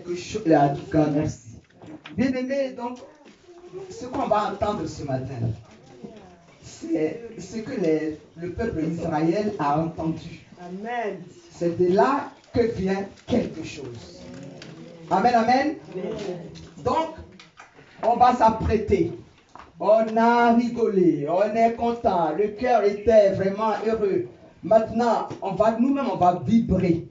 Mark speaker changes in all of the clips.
Speaker 1: En tout cas, merci. Bien aimé, donc, ce qu'on va entendre ce matin, c'est ce que le peuple d'Israël a entendu.
Speaker 2: Amen.
Speaker 1: C'est de là que vient quelque chose. Amen, amen. Donc, on va s'apprêter. On a rigolé, on est content, le cœur était vraiment heureux. Maintenant, nous-mêmes, on va vibrer.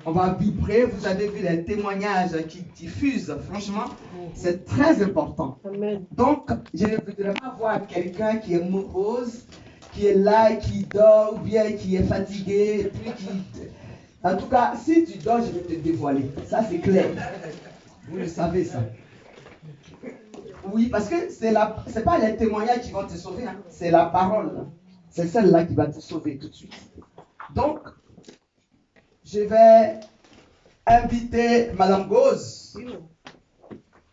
Speaker 1: On va vibrer. Vous avez vu les témoignages qui diffusent. Franchement, c'est très important.
Speaker 2: Amen.
Speaker 1: Donc, je ne voudrais pas voir quelqu'un qui est morose, qui est là, qui dort, ou bien qui est fatigué, et puis qui... En tout cas, si tu dors, je vais te dévoiler. Ça, c'est clair. Vous le savez, ça. Oui, parce que c'est pas les témoignages qui vont te sauver, hein. C'est la parole. C'est celle-là qui va te sauver tout de suite. Donc, je vais inviter Madame Gauze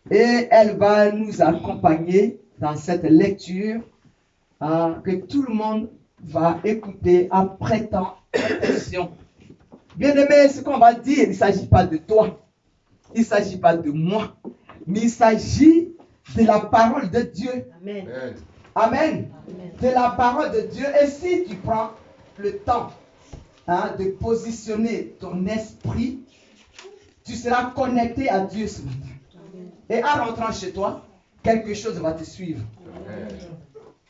Speaker 1: et elle va nous accompagner dans cette lecture que tout le monde va écouter en prêtant attention. Bien aimé, ce qu'on va dire, il ne s'agit pas de toi, il ne s'agit pas de moi, mais il s'agit de la parole de Dieu.
Speaker 2: Amen.
Speaker 1: Amen. De la parole de Dieu. Et si tu prends le temps de positionner ton esprit, tu seras connecté à Dieu ce matin. Et en rentrant chez toi, quelque chose va te suivre.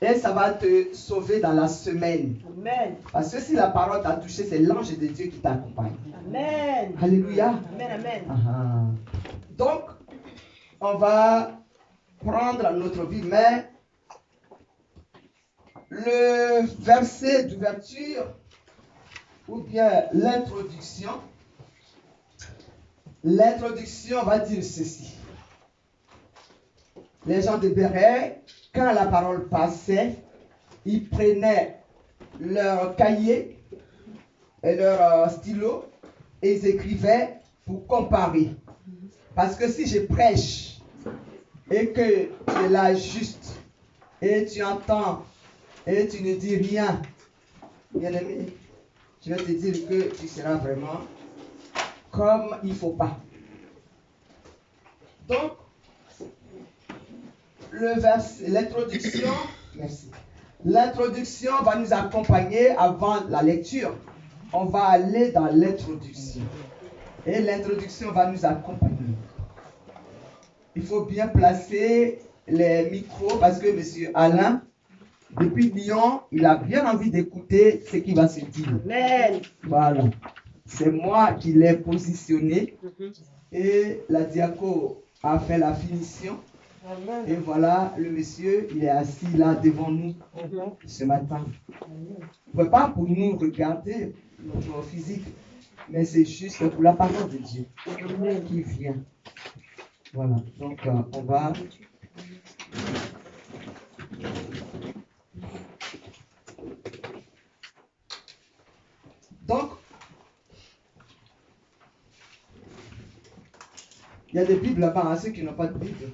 Speaker 1: Et ça va te sauver dans la semaine.
Speaker 2: Amen.
Speaker 1: Parce que si la parole t'a touché, c'est l'ange de Dieu qui t'accompagne.
Speaker 2: Amen.
Speaker 1: Alléluia.
Speaker 2: Amen. Amen.
Speaker 1: Donc, on va prendre notre vie, mais le verset d'ouverture ou bien l'introduction va dire ceci. Les gens de Béret, quand la parole passait, ils prenaient leur cahier et leur stylo et ils écrivaient pour comparer. Parce que si je prêche et que tu es là juste et tu entends et tu ne dis rien, bien aimé, je vais te dire que tu seras vraiment comme il ne faut pas. Donc, l'introduction, merci. L'introduction va nous accompagner avant la lecture. On va aller dans l'introduction. Et l'introduction va nous accompagner. Il faut bien placer les micros parce que M. Alain, depuis Lyon, il a bien envie d'écouter ce qui va se dire.
Speaker 2: Amen.
Speaker 1: Voilà. C'est moi qui l'ai positionné et la diaco a fait la finition.
Speaker 2: Amen.
Speaker 1: Et voilà, le monsieur, il est assis là devant nous ce matin. Ce n'est pas pour nous regarder notre physique, mais c'est juste pour la parole de Dieu qui vient. Voilà, donc on va... Donc, il y a des Bibles là-bas, hein, ceux qui n'ont pas de Bible.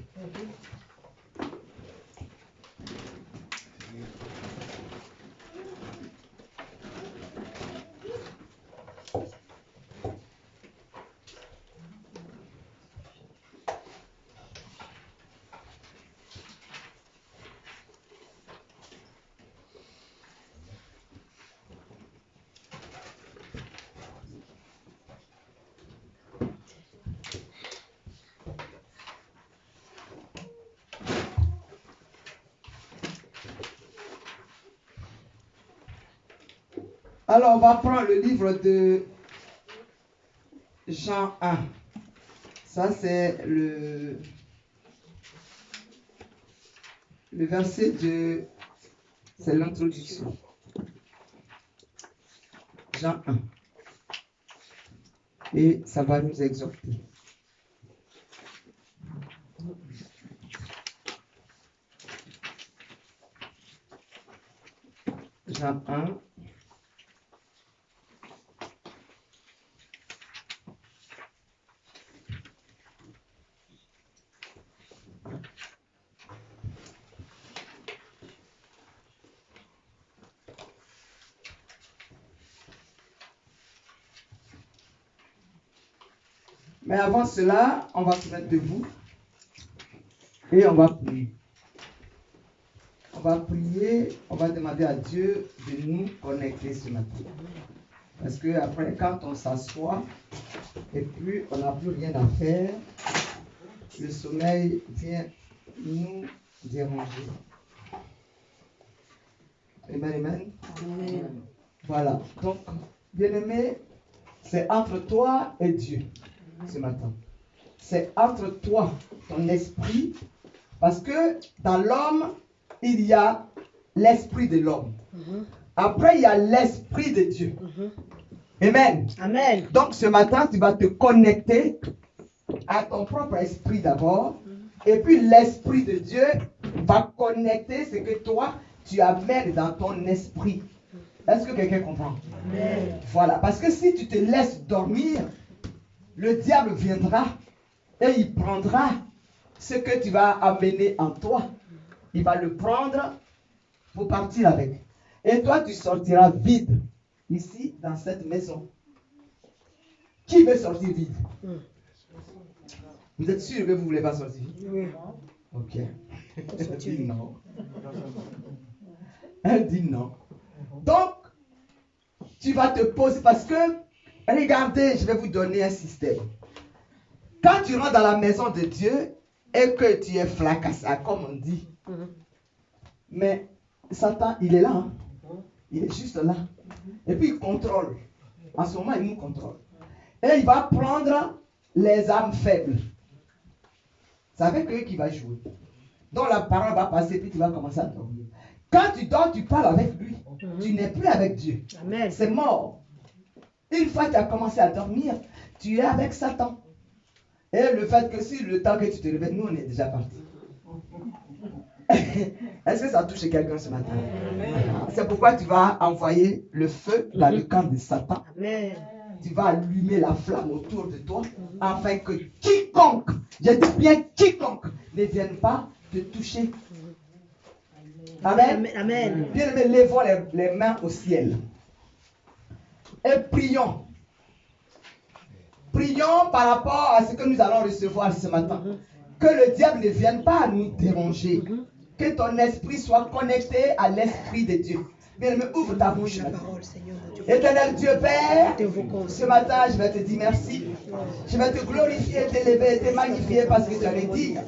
Speaker 1: Alors, on va prendre le livre de Jean 1. Ça, c'est le verset de... C'est l'introduction. Jean 1. Et ça va nous exhorter. Jean 1. Mais avant cela, on va se mettre debout et on va prier. On va prier, on va demander à Dieu de nous connecter ce matin. Parce que après, quand on s'assoit et puis on n'a plus rien à faire, le sommeil vient nous déranger. Amen, amen.
Speaker 2: Amen.
Speaker 1: Voilà. Donc, bien-aimé, c'est entre toi et Dieu ce matin. C'est entre toi, ton esprit, parce que dans l'homme, il y a l'esprit de l'homme. Après, il y a l'esprit de Dieu. Amen.
Speaker 2: Amen.
Speaker 1: Donc, ce matin, tu vas te connecter à ton propre esprit d'abord. Et puis, l'esprit de Dieu va connecter ce que toi, tu amènes dans ton esprit. Est-ce que quelqu'un comprend?
Speaker 2: Amen.
Speaker 1: Voilà. Parce que si tu te laisses dormir, le diable viendra et il prendra ce que tu vas amener en toi. Il va le prendre pour partir avec. Et toi, tu sortiras vide ici, dans cette maison. Qui veut sortir vide? Vous êtes sûr que vous ne voulez pas sortir vide?
Speaker 2: Oui.
Speaker 1: Ok. Elle dit non. Elle dit non. Donc, tu vas te poser parce que, regardez, je vais vous donner un système. Quand tu rentres dans la maison de Dieu et que tu es fracassé, comme on dit, mais Satan, il est là. Hein? Il est juste là. Et puis il contrôle. En ce moment, il nous contrôle. Et il va prendre les âmes faibles. C'est avec eux qu'il va jouer. Donc la parole va passer, puis tu vas commencer à dormir. Quand tu dors, tu parles avec lui. Tu n'es plus avec Dieu.
Speaker 2: Amen.
Speaker 1: C'est mort. Une fois que tu as commencé à dormir, tu es avec Satan. Et le fait que si le temps que tu te réveilles, nous on est déjà partis. Est-ce que ça touche quelqu'un ce matin? C'est pourquoi tu vas envoyer le feu dans le camp de Satan.
Speaker 2: Amen.
Speaker 1: Tu vas allumer la flamme autour de toi afin que quiconque, je dis bien quiconque, ne vienne pas te toucher. Amen.
Speaker 2: Amen.
Speaker 1: Bien aimé, levons les mains au ciel. Et prions. Prions par rapport à ce que nous allons recevoir ce matin. Que le diable ne vienne pas nous déranger. Que ton esprit soit connecté à l'esprit de Dieu. Bien-aimé, ouvre ta bouche. Éternel Dieu Père, ce matin, je vais te dire merci. Je vais te glorifier, t'élever, te magnifier parce que tu allais dire.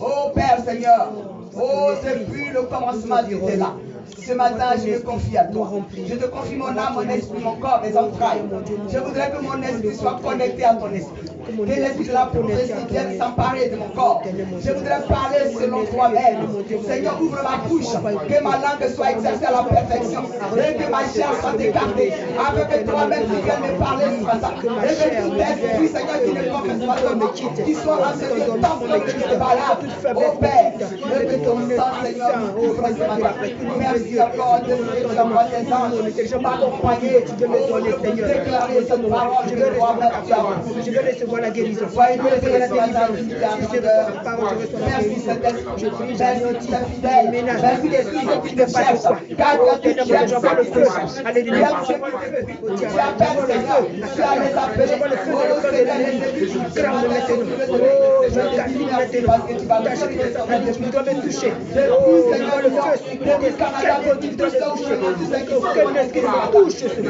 Speaker 1: Oh Père Seigneur, oh, depuis le commencement, tu étais là. Ce matin, je me confie à toi. Je te confie mon âme, mon esprit, mon corps, mes entrailles. Je voudrais que mon esprit soit connecté à ton esprit. Que l'esprit de la prophétie vienne s'emparer de mon corps. Je voudrais parler selon toi-même. Seigneur, ouvre ma bouche. Que ma langue soit exercée à la perfection. Et que ma chair soit écartée. Afin que toi-même tu viennes me parler ce matin. Et que tout esprit, Seigneur, qui ne confesse pas ton nom, qui soit en ce lieu temple de Balaam. Oh Père, et que ton sang, Seigneur, nous couvre ce matin. Merci encore de ce que tu envoies tes anges m'accompagner. Oh, de déclarer cette parole que toi-même tu as.
Speaker 2: Je vais recevoir la guérison.
Speaker 1: Soyez bénis ce matin, merci Saint-Esprit, merci tu es fidèle, merci que tout ce qui te cherche, car tu as dit j'envoie le feu, alléluia, tu appelles Seigneur, tu as les appelés, oh Seigneur, les élus, ce matin, oh je te dis merci parce que tu vas me toucher, tu dois me toucher, oh Seigneur le feu, depuis Canada, tu dois me toucher, que me touche, je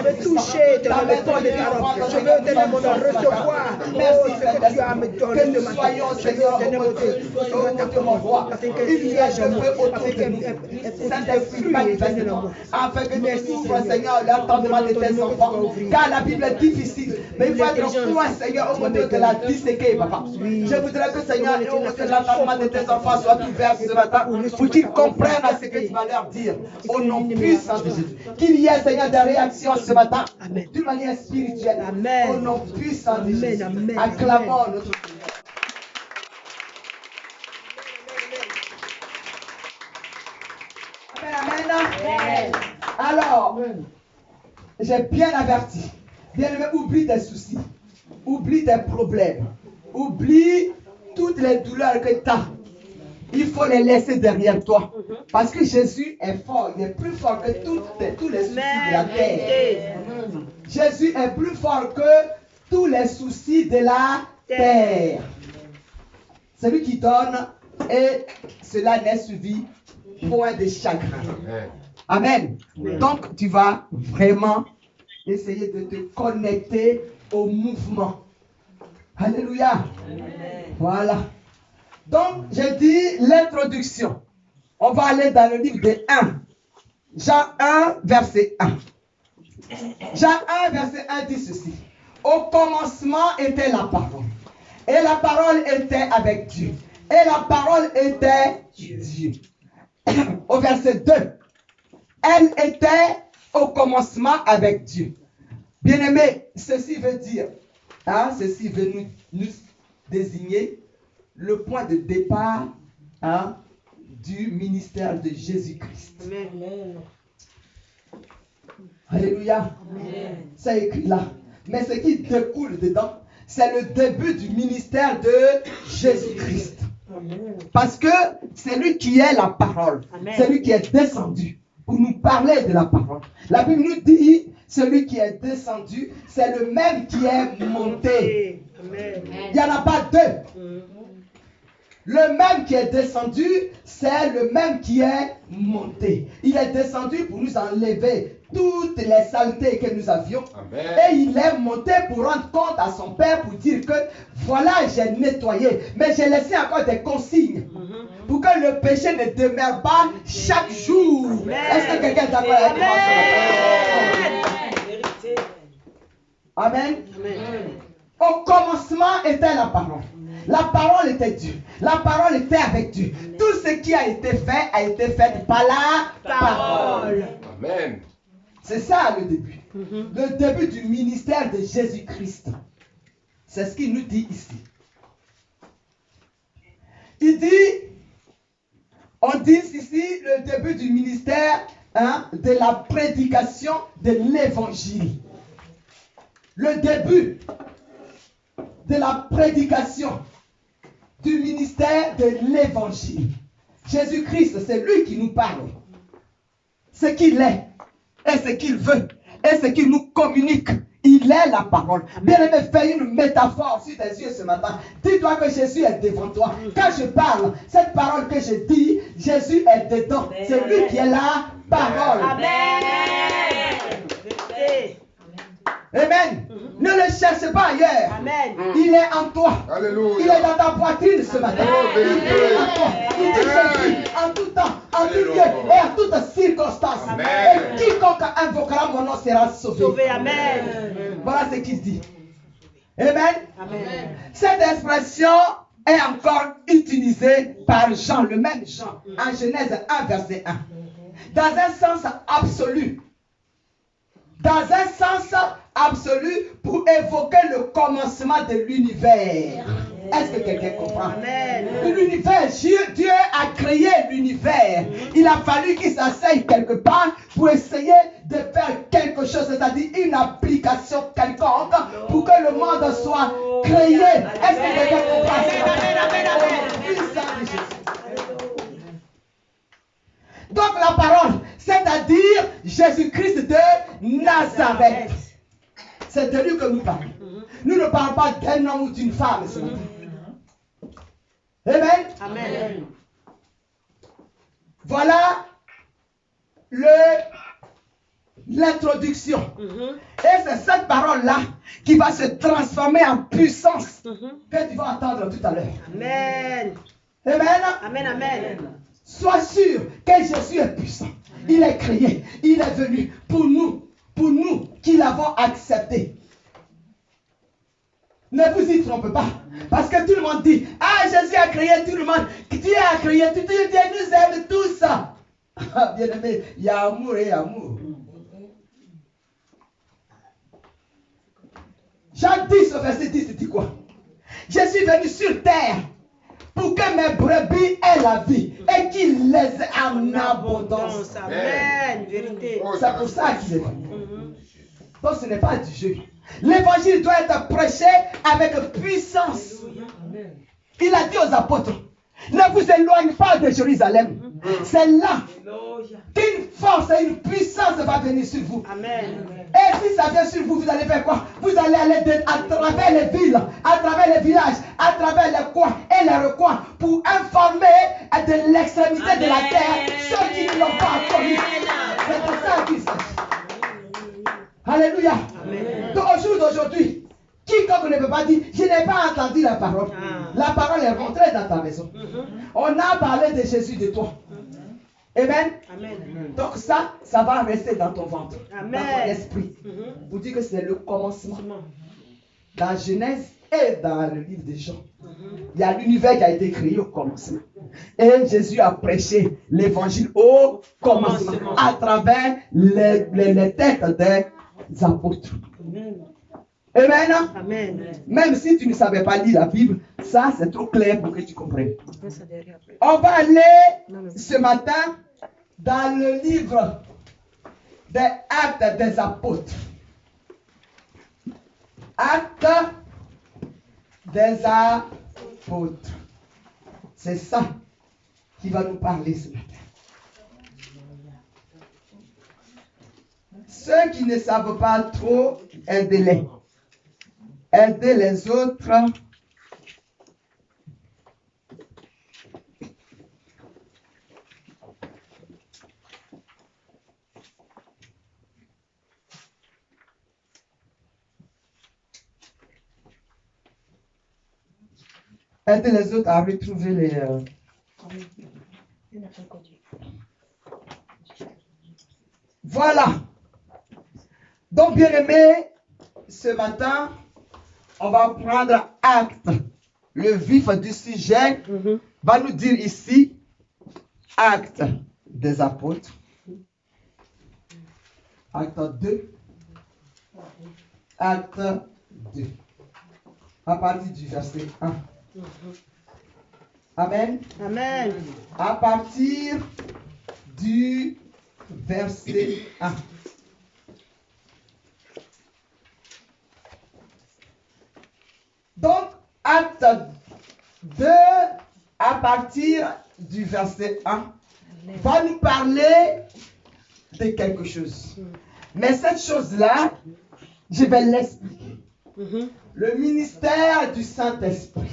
Speaker 1: vais toucher, te remettre les paroles, je veux te recevoir. Merci ce que tu as me donné ce matin. Seigneur, de mon roi. Il y a un feu autour de nous. Saint-Esprit manifeste-moi. Afin que tu ouvres, Seigneur, l'attendement de tes enfants. Car la Bible est difficile. Mais il faut être toi, Seigneur, au côté de la disséquer, papa. Je voudrais que, Seigneur, au côté de l'attendement de tes enfants soit ouvert ce matin pour qu'ils comprennent ce que tu vas leur dire. Au nom puissant de Jésus. Qu'il y ait, Seigneur, des réactions ce matin d'une manière spirituelle.
Speaker 2: Amen.
Speaker 1: Au nom puissant de Jésus.
Speaker 2: Amen.
Speaker 1: Acclamons notre Amen. Amen. Alors, j'ai bien averti. Bien-aimé, oublie tes soucis. Oublie tes problèmes. Oublie toutes les douleurs que tu as. Il faut les laisser derrière toi. Parce que Jésus est fort. Il est plus fort que tous les soucis de la terre. Jésus est plus fort que tous les soucis de la terre. C'est lui qui donne et cela n'est suivi point de chagrin. Amen. Donc tu vas vraiment essayer de te connecter au mouvement. Alléluia. Voilà. Donc j'ai dit l'introduction. On va aller dans le livre de 1. Jean 1, verset 1. Jean 1, verset 1 dit ceci. Au commencement était la parole. Et la parole était avec Dieu. Et la parole était Dieu. Au verset 2. Elle était au commencement avec Dieu. Bien-aimé, ceci veut dire, ceci veut nous désigner le point de départ du ministère de Jésus-Christ.
Speaker 2: Amen.
Speaker 1: Alléluia. C'est écrit là. Mais ce qui découle dedans, c'est le début du ministère de Jésus-Christ. Parce que c'est lui qui est la parole. C'est lui qui est descendu pour nous parler de la parole. La Bible nous dit, celui qui est descendu, c'est le même qui est monté. Il n'y en a pas deux. Le même qui est descendu, c'est le même qui est monté. Il est descendu pour nous enlever toutes les saletés que nous avions. Amen. Et il est monté pour rendre compte à son Père pour dire que voilà, j'ai nettoyé, mais j'ai laissé encore des consignes pour que le péché ne demeure pas chaque jour. Est-ce que quelqu'un est d'accord avec moi ce matin? Amen. Au commencement était la parole. La parole était Dieu. La parole était avec Dieu. Tout ce qui a été fait par la parole.
Speaker 3: Amen.
Speaker 1: C'est ça le début. Le début du ministère de Jésus-Christ. C'est ce qu'il nous dit ici. On dit ici le début du ministère de la prédication de l'évangile. Le début de la prédication du ministère de l'évangile. Jésus-Christ, c'est lui qui nous parle. Ce qu'il est, et ce qu'il veut, et ce qu'il nous communique. Il est la parole. Bien-aimé, fais une métaphore sur tes yeux ce matin. Dis-toi que Jésus est devant toi. Quand je parle, cette parole que je dis, Jésus est dedans. C'est lui qui est la parole.
Speaker 2: Amen.
Speaker 1: Amen. Ne le cherche pas ailleurs.
Speaker 2: Amen.
Speaker 1: Il est en toi.
Speaker 3: Alléluia.
Speaker 1: Il est dans ta poitrine ce matin. Il est en toi. Il dit Jésus en tout temps, en tout lieu et en toutes circonstances.
Speaker 3: Amen.
Speaker 1: Et quiconque invoquera mon nom sera sauvé.
Speaker 2: Amen.
Speaker 1: Voilà ce qu'il dit. Amen.
Speaker 2: Amen.
Speaker 1: Cette expression est encore utilisée par Jean, le même Jean, en Genèse 1, verset 1. Dans un sens absolu. Dans un sens absolu pour évoquer le commencement de l'univers. Est-ce que quelqu'un comprend? L'univers, Dieu a créé l'univers. Il a fallu qu'il s'asseye quelque part pour essayer de faire quelque chose, c'est-à-dire une application quelconque pour que le monde soit créé. Est-ce que quelqu'un comprend ça? Donc la parole, c'est-à-dire Jésus-Christ de Nazareth. C'est de lui que nous parlons. Nous ne parlons pas d'un homme ou d'une femme ce matin. Amen.
Speaker 2: Amen.
Speaker 1: Voilà l'introduction. Et c'est cette parole-là qui va se transformer en puissance que tu vas entendre tout à l'heure.
Speaker 2: Amen.
Speaker 1: Amen.
Speaker 2: Amen. Amen.
Speaker 1: Sois sûr que Jésus est puissant. Il est créé. Il est venu pour nous qui l'avons accepté. Ne vous y trompez pas. Parce que tout le monde dit, Jésus a créé tout le monde. Dieu a créé tout. Dieu nous aime tous. Bien aimé, il y a amour et amour. Jean 10 au verset 10 dit quoi? Je suis venu sur terre pour que mes brebis aient la vie et qu'il les ait en abondance.
Speaker 2: Amen. Vérité.
Speaker 1: C'est pour ça qu'il est venu. Donc ce n'est pas du jeu. L'évangile doit être prêché avec puissance. Il a dit aux apôtres, ne vous éloignez pas de Jérusalem. C'est là
Speaker 2: Alléluia.
Speaker 1: qu'une force et une puissance va venir sur vous.
Speaker 2: Amen.
Speaker 1: Et si ça vient sur vous, vous allez faire quoi? Vous allez aller à travers les villes, à travers les villages, à travers les coins et les recoins pour informer de l'extrémité de la terre ceux qui ne l'ont pas connu. C'est de ça qu'il s'agit. Alléluia. Donc au jour d'aujourd'hui, quiconque ne peut pas dire, je n'ai pas entendu la parole. La parole est rentrée dans ta maison. On a parlé de Jésus de toi. Amen.
Speaker 2: Amen.
Speaker 1: Donc ça va rester dans ton ventre,
Speaker 2: Amen.
Speaker 1: dans ton esprit. Vous dites que c'est le commencement. Dans Genèse et dans le livre des Jean, il y a l'univers qui a été créé au commencement. Et Jésus a prêché l'évangile au commencement à travers les têtes des apôtres. Amen.
Speaker 2: Amen.
Speaker 1: Même si tu ne savais pas lire la Bible, ça c'est trop clair pour que tu comprennes. On va aller ce matin dans le livre des Actes des Apôtres. Actes des Apôtres. C'est ça qui va nous parler ce matin. Ceux qui ne savent pas trop, aidez-les. Aidez les autres. Aidez les autres à retrouver les... Voilà. Donc, bien aimé, ce matin, on va prendre acte. Le vif du sujet va nous dire ici, acte des apôtres. Acte 2. Acte 2. À partir du verset 1. Amen.
Speaker 2: Amen.
Speaker 1: À partir du verset 1. Donc, acte 2, à partir du verset 1, va nous parler de quelque chose. Mais cette chose-là, je vais l'expliquer. Le ministère du Saint-Esprit.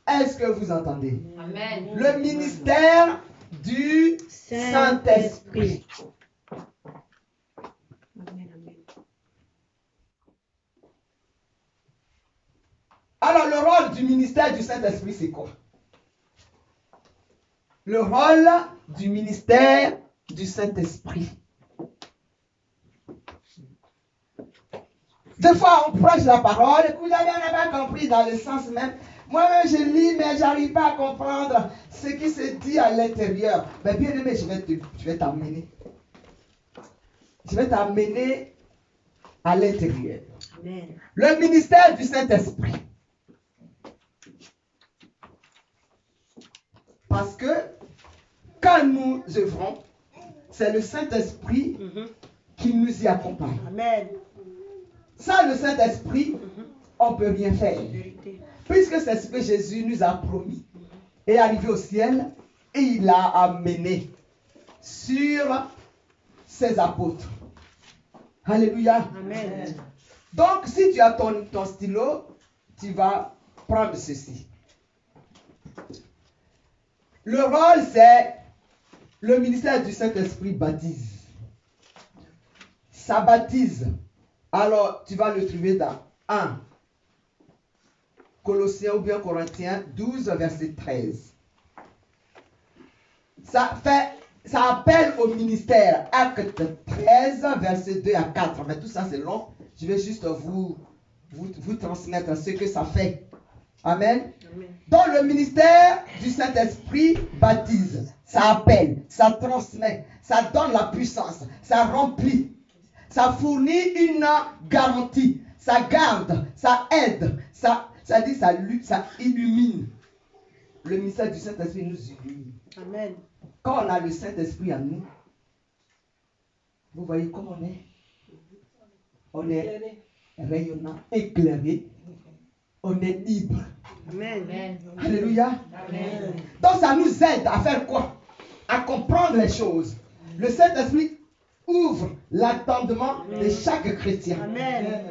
Speaker 1: Est-ce que vous entendez?
Speaker 3: Amen.
Speaker 1: Le ministère du Saint-Esprit. Alors, le rôle du ministère du Saint-Esprit, c'est quoi? Le rôle du ministère du Saint-Esprit. Des fois, on prêche la parole et vous n'avez pas compris dans le sens même. Moi-même, je lis, mais je n'arrive pas à comprendre ce qui se dit à l'intérieur. Mais bien aimé, je vais t'amener. Je vais t'amener à l'intérieur. Le ministère du Saint-Esprit. Parce que quand nous œuvrons, c'est le Saint-Esprit qui nous y accompagne.
Speaker 2: Amen.
Speaker 1: Sans le Saint-Esprit, on ne peut rien faire. Puisque c'est ce que Jésus nous a promis. Et arrivé au ciel, et il l'a amené sur ses apôtres. Alléluia.
Speaker 2: Amen.
Speaker 1: Donc, si tu as ton stylo, tu vas prendre ceci. Le rôle, c'est le ministère du Saint-Esprit baptise. Ça baptise. Alors, tu vas le trouver dans 1 Colossiens ou bien Corinthiens 12, verset 13. Ça appelle au ministère. Acte 13, verset 2 à 4. Mais tout ça, c'est long. Je vais juste vous transmettre ce que ça fait. Amen.
Speaker 2: Amen.
Speaker 1: Dans le ministère du Saint-Esprit baptise, ça appelle, ça transmet, ça donne la puissance, ça remplit, ça fournit une garantie, ça garde, ça aide, ça dit, ça illumine. Le ministère du Saint-Esprit nous illumine.
Speaker 2: Amen.
Speaker 1: Quand on a le Saint-Esprit en nous, vous voyez comment on est? On est rayonnant, éclairé. on est libre.
Speaker 2: Amen.
Speaker 1: Alléluia.
Speaker 2: Amen.
Speaker 1: Donc ça nous aide à faire quoi? À comprendre les choses. Le Saint-Esprit ouvre l'entendement de chaque chrétien.
Speaker 2: Amen.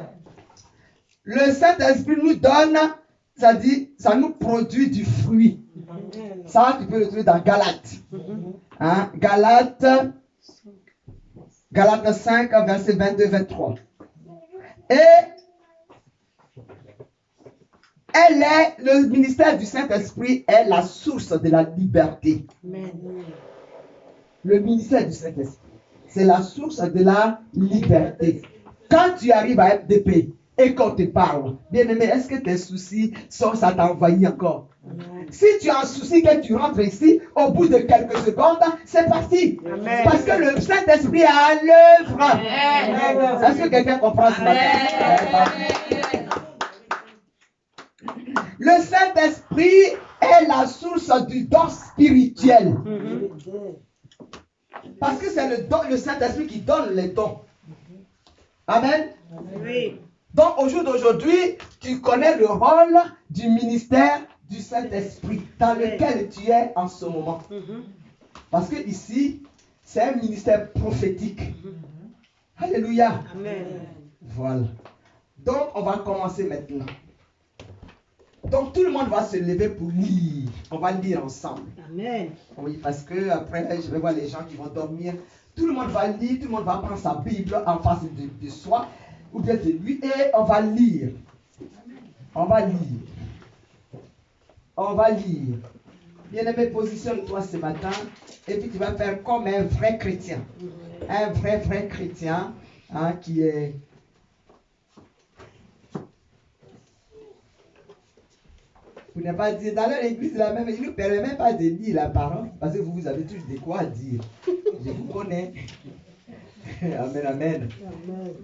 Speaker 1: Le Saint-Esprit nous donne, ça dit, ça nous produit du fruit. Ça, tu peux le trouver dans Galates. Hein? Galates 5, verset 22-23. Et le ministère du Saint-Esprit est la source de la liberté.
Speaker 2: Amen.
Speaker 1: Le ministère du Saint-Esprit, c'est la source de la liberté. Quand tu arrives à FDP et qu'on te parle, bien aimé, est-ce que tes soucis sont, ça t'a envahi encore? Si tu as un souci que tu rentres ici, au bout de quelques secondes, c'est parti.
Speaker 2: Amen.
Speaker 1: Parce que le Saint-Esprit est à l'œuvre. Est-ce que quelqu'un comprend ce matin? Le Saint-Esprit est la source du don spirituel. Parce que c'est le Saint-Esprit qui donne les dons. Amen.
Speaker 2: Oui.
Speaker 1: Donc au jour d'aujourd'hui, tu connais le rôle du ministère du Saint-Esprit dans lequel tu es en ce moment. Parce que ici, c'est un ministère prophétique. Alléluia.
Speaker 2: Amen.
Speaker 1: Voilà. Donc on va commencer maintenant. Donc tout le monde va se lever pour lire. On va lire ensemble.
Speaker 2: Amen.
Speaker 1: Oui, parce que après, je vais voir les gens qui vont dormir. Tout le monde va lire, tout le monde va prendre sa Bible en face de soi, ou bien de lui, et on va lire. On va lire. On va lire. Bien-aimé, positionne-toi ce matin, et puis tu vas faire comme un vrai chrétien. Un vrai chrétien, hein, qui est... Vous n'avez pas dit, dans leur église, là même, il ne nous permet même pas de lire la parole, parce que vous avez toujours de quoi dire. Je vous connais. Amen, amen.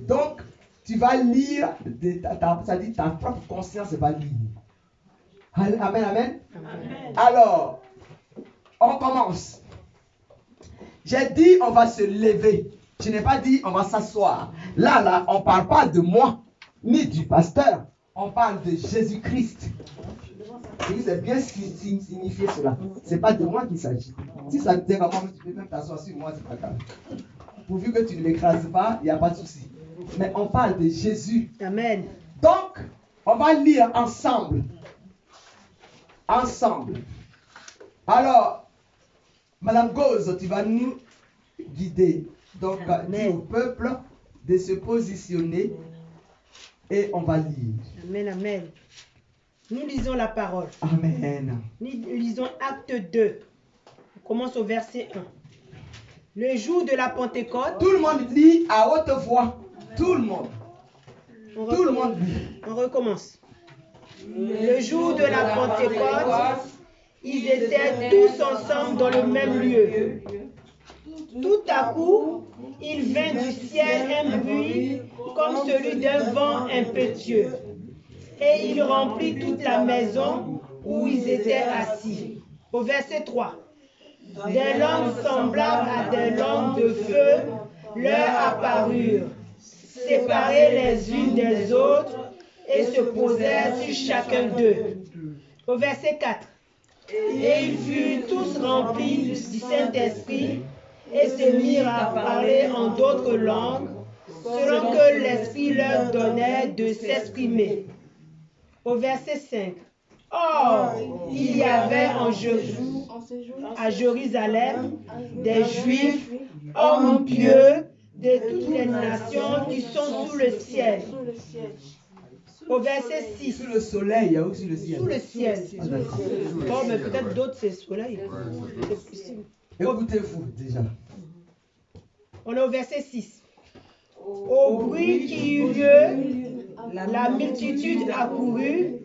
Speaker 1: Donc, tu vas lire, ça dit ta propre conscience va lire. Amen, amen.
Speaker 2: Amen.
Speaker 1: Alors, on commence. J'ai dit, on va se lever. Je n'ai pas dit, on va s'asseoir. Là, on ne parle pas de moi, ni du pasteur. On parle de Jésus-Christ. Et c'est bien signifié cela. Ce n'est pas de moi qu'il s'agit. Si ça te dit vraiment, tu peux même t'asseoir sur moi, c'est pas grave. Pourvu que tu ne m'écrases pas, il n'y a pas de souci. Mais on parle de Jésus.
Speaker 2: Amen.
Speaker 1: Donc, on va lire ensemble. Ensemble. Alors, Madame Gauze, tu vas nous guider. Donc, dis au peuple de se positionner et on va lire.
Speaker 2: Amen, amen. Nous lisons la parole.
Speaker 1: Amen.
Speaker 2: Nous lisons Acte 2. On commence au verset 1. Le jour de la Pentecôte.
Speaker 1: Tout le monde lit à haute voix. Tout le monde. Tout le monde lit.
Speaker 2: On recommence. Le jour de la Pentecôte, ils étaient tous ensemble dans le même lieu. Tout à coup, il vint du ciel un bruit comme celui d'un vent impétueux. Et il remplit toute la maison où ils étaient assis. Au verset 3. Des langues semblables à des langues de feu leur apparurent, séparées les unes des autres, et se posèrent sur chacun d'eux. Au verset 4. Et ils furent tous remplis du Saint-Esprit et se mirent à parler en d'autres langues, selon que l'Esprit leur donnait de s'exprimer. Au verset 5. Or, il y avait à Jérusalem des Juifs, hommes pieux de toutes les nations qui sont sous le ciel. Au verset 6.
Speaker 1: Sous le soleil, il y a aussi le ciel.
Speaker 2: Sous le ciel. Bon, mais peut-être d'autres, c'est soleil.
Speaker 1: Écoutez-vous déjà.
Speaker 2: On est au verset 6. Au bruit qui eut lieu, la multitude accourut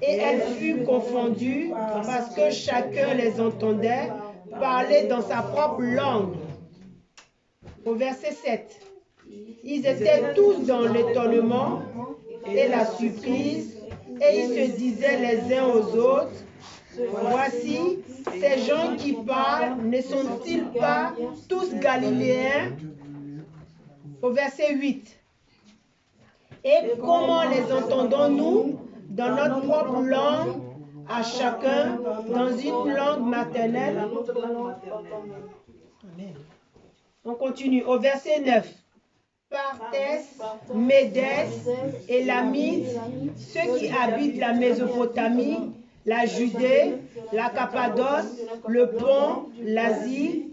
Speaker 2: et elle fut confondue parce que chacun les entendait parler dans sa propre langue. Au verset 7. Ils étaient tous dans l'étonnement et la surprise et ils se disaient les uns aux autres, voici, ces gens qui parlent ne sont-ils pas tous galiléens? Au verset 8. Et comment les entendons-nous? dans notre propre langue, à chacun, dans une langue maternelle. Amen. On continue au verset 9. Partès, Médès, Élamites, ceux qui habitent la Mésopotamie, la Judée, la Cappadoce, le Pont, l'Asie.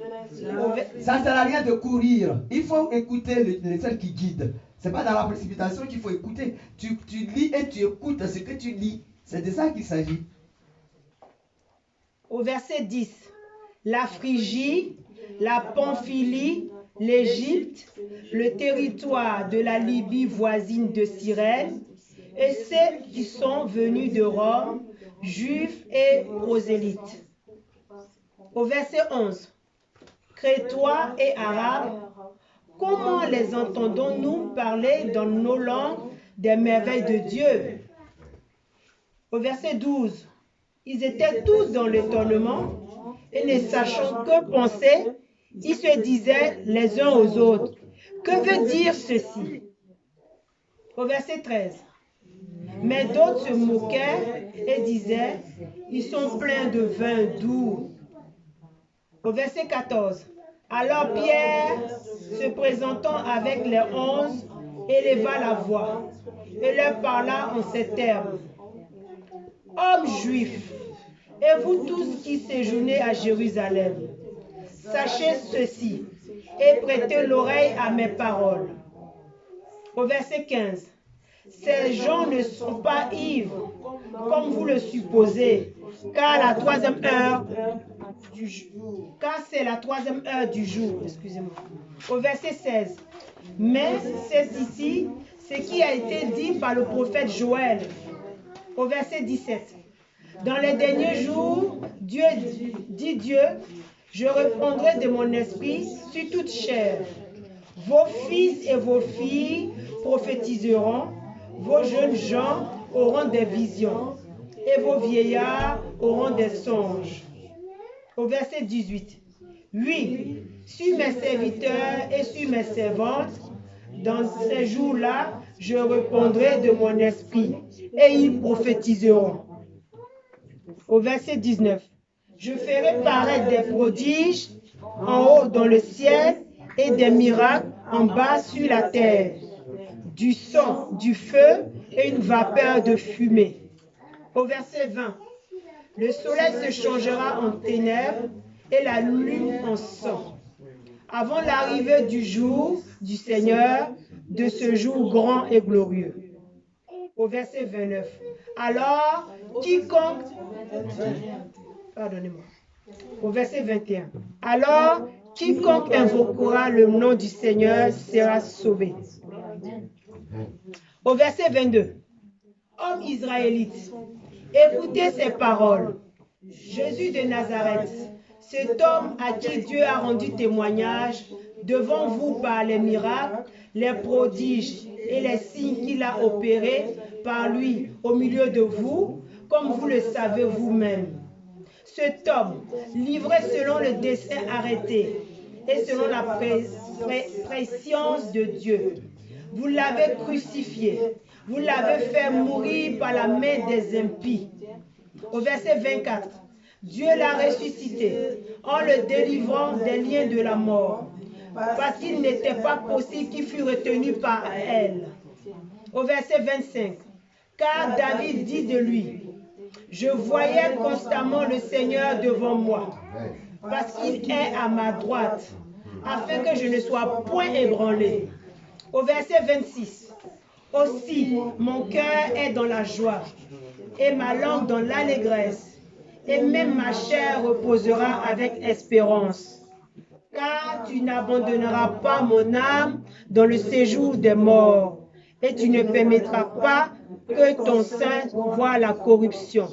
Speaker 1: Ça ne sert à rien de courir. Il faut écouter celle qui guide. Ce n'est pas dans la précipitation qu'il faut écouter. Tu lis et tu écoutes ce que tu lis. C'est de ça qu'il s'agit.
Speaker 2: Au verset 10. La Phrygie, la Pamphylie, l'Égypte, le territoire de la Libye voisine de Cyrène, et ceux qui sont venus de Rome, juifs et prosélytes. Au verset 11. Crétois et Arabes, comment les entendons-nous parler dans nos langues des merveilles de Dieu? Au verset 12. Ils étaient tous dans l'étonnement et ne sachant que penser, ils se disaient les uns aux autres, que veut dire ceci? Au verset 13. Mais d'autres se moquaient et disaient, ils sont pleins de vin doux. Au verset 14. Alors Pierre, se présentant avec les 11, éleva la voix et leur parla en ces termes. Hommes juifs, et vous tous qui séjournez à Jérusalem, sachez ceci et prêtez l'oreille à mes paroles. Au verset 15. Ces gens ne sont pas ivres, comme vous le supposez, car c'est la troisième heure du jour. Excusez-moi. Au verset 16. Mais c'est ici ce qui a été dit par le prophète Joël. Au verset 17. Dans les derniers jours, Dieu, je répandrai de mon esprit sur toute chair. Vos fils et vos filles prophétiseront, vos jeunes gens auront des visions, et vos vieillards auront des songes. Au verset 18. Oui, sur mes serviteurs et sur mes servantes, dans ces jours-là, je répandrai de mon esprit, et ils prophétiseront. Au verset 19. Je ferai paraître des prodiges en haut dans le ciel et des miracles en bas sur la terre, du sang, du feu et une vapeur de fumée. Au verset 20. Le soleil se changera en ténèbres et la lune en sang, avant l'arrivée du jour du Seigneur, de ce jour grand et glorieux. Au verset 29. Alors, quiconque... Pardonnez-moi. Au verset 21. Alors, quiconque invoquera le nom du Seigneur sera sauvé. Au verset 22. Hommes israélites, écoutez ces paroles. Jésus de Nazareth, cet homme à qui Dieu a rendu témoignage devant vous par les miracles, les prodiges et les signes qu'il a opérés par lui au milieu de vous, comme vous le savez vous-même. Cet homme, livré selon le dessein arrêté et selon la préscience de Dieu, vous l'avez crucifié, vous l'avez fait mourir par la main des impies. Au verset 24, Dieu l'a ressuscité en le délivrant des liens de la mort, parce qu'il n'était pas possible qu'il fût retenu par elle. Au verset 25, car David dit de lui, je voyais constamment le Seigneur devant moi, parce qu'il est à ma droite, afin que je ne sois point ébranlé. Au verset 26, aussi mon cœur est dans la joie, et ma langue dans l'allégresse, et même ma chair reposera avec espérance. Car tu n'abandonneras pas mon âme dans le séjour des morts, et tu ne permettras pas que ton sein voie la corruption.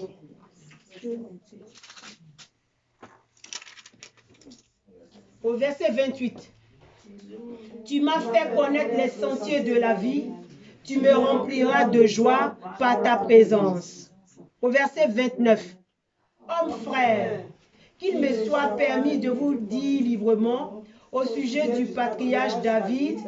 Speaker 2: Au verset 28. Tu m'as fait connaître les sentiers de la vie, tu me rempliras de joie par ta présence. Au verset 29. Hommes frères, qu'il me soit permis de vous dire librement au sujet du patriarche David,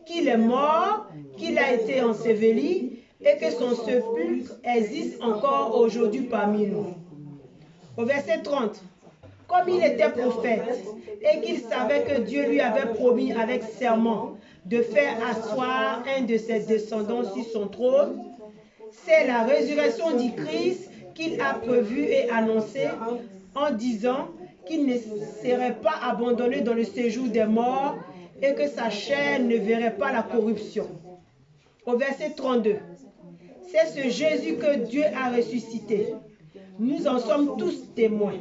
Speaker 2: qu'il est mort, qu'il a été enseveli, et que son sépulcre existe encore aujourd'hui parmi nous. Au verset 30. Comme il était prophète et qu'il savait que Dieu lui avait promis avec serment de faire asseoir un de ses descendants sur son trône, c'est la résurrection du Christ qu'il a prévue et annoncée en disant qu'il ne serait pas abandonné dans le séjour des morts et que sa chair ne verrait pas la corruption. Au verset 32. C'est ce Jésus que Dieu a ressuscité. Nous en sommes tous témoins.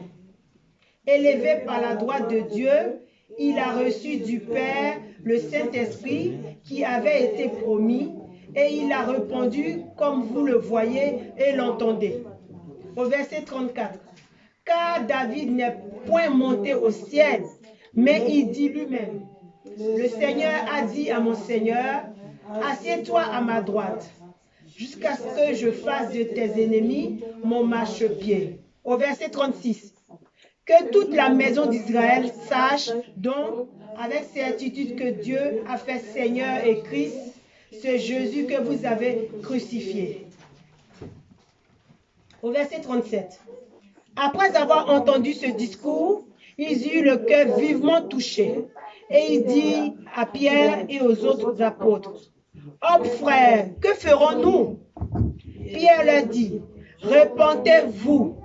Speaker 2: Élevé par la droite de Dieu, il a reçu du Père le Saint-Esprit qui avait été promis et il a répandu comme vous le voyez et l'entendez. Au verset 34. Car David n'est point monté au ciel, mais il dit lui-même, le Seigneur a dit à mon Seigneur, assieds-toi à ma droite, jusqu'à ce que je fasse de tes ennemis mon marchepied. Au verset 36. Que toute la maison d'Israël sache donc avec certitude que Dieu a fait Seigneur et Christ, ce Jésus que vous avez crucifié. Au verset 37. Après avoir entendu ce discours, ils eurent le cœur vivement touché. Et il dit à Pierre et aux autres apôtres, « Hommes frères, que ferons-nous » Pierre leur dit, « Repentez-vous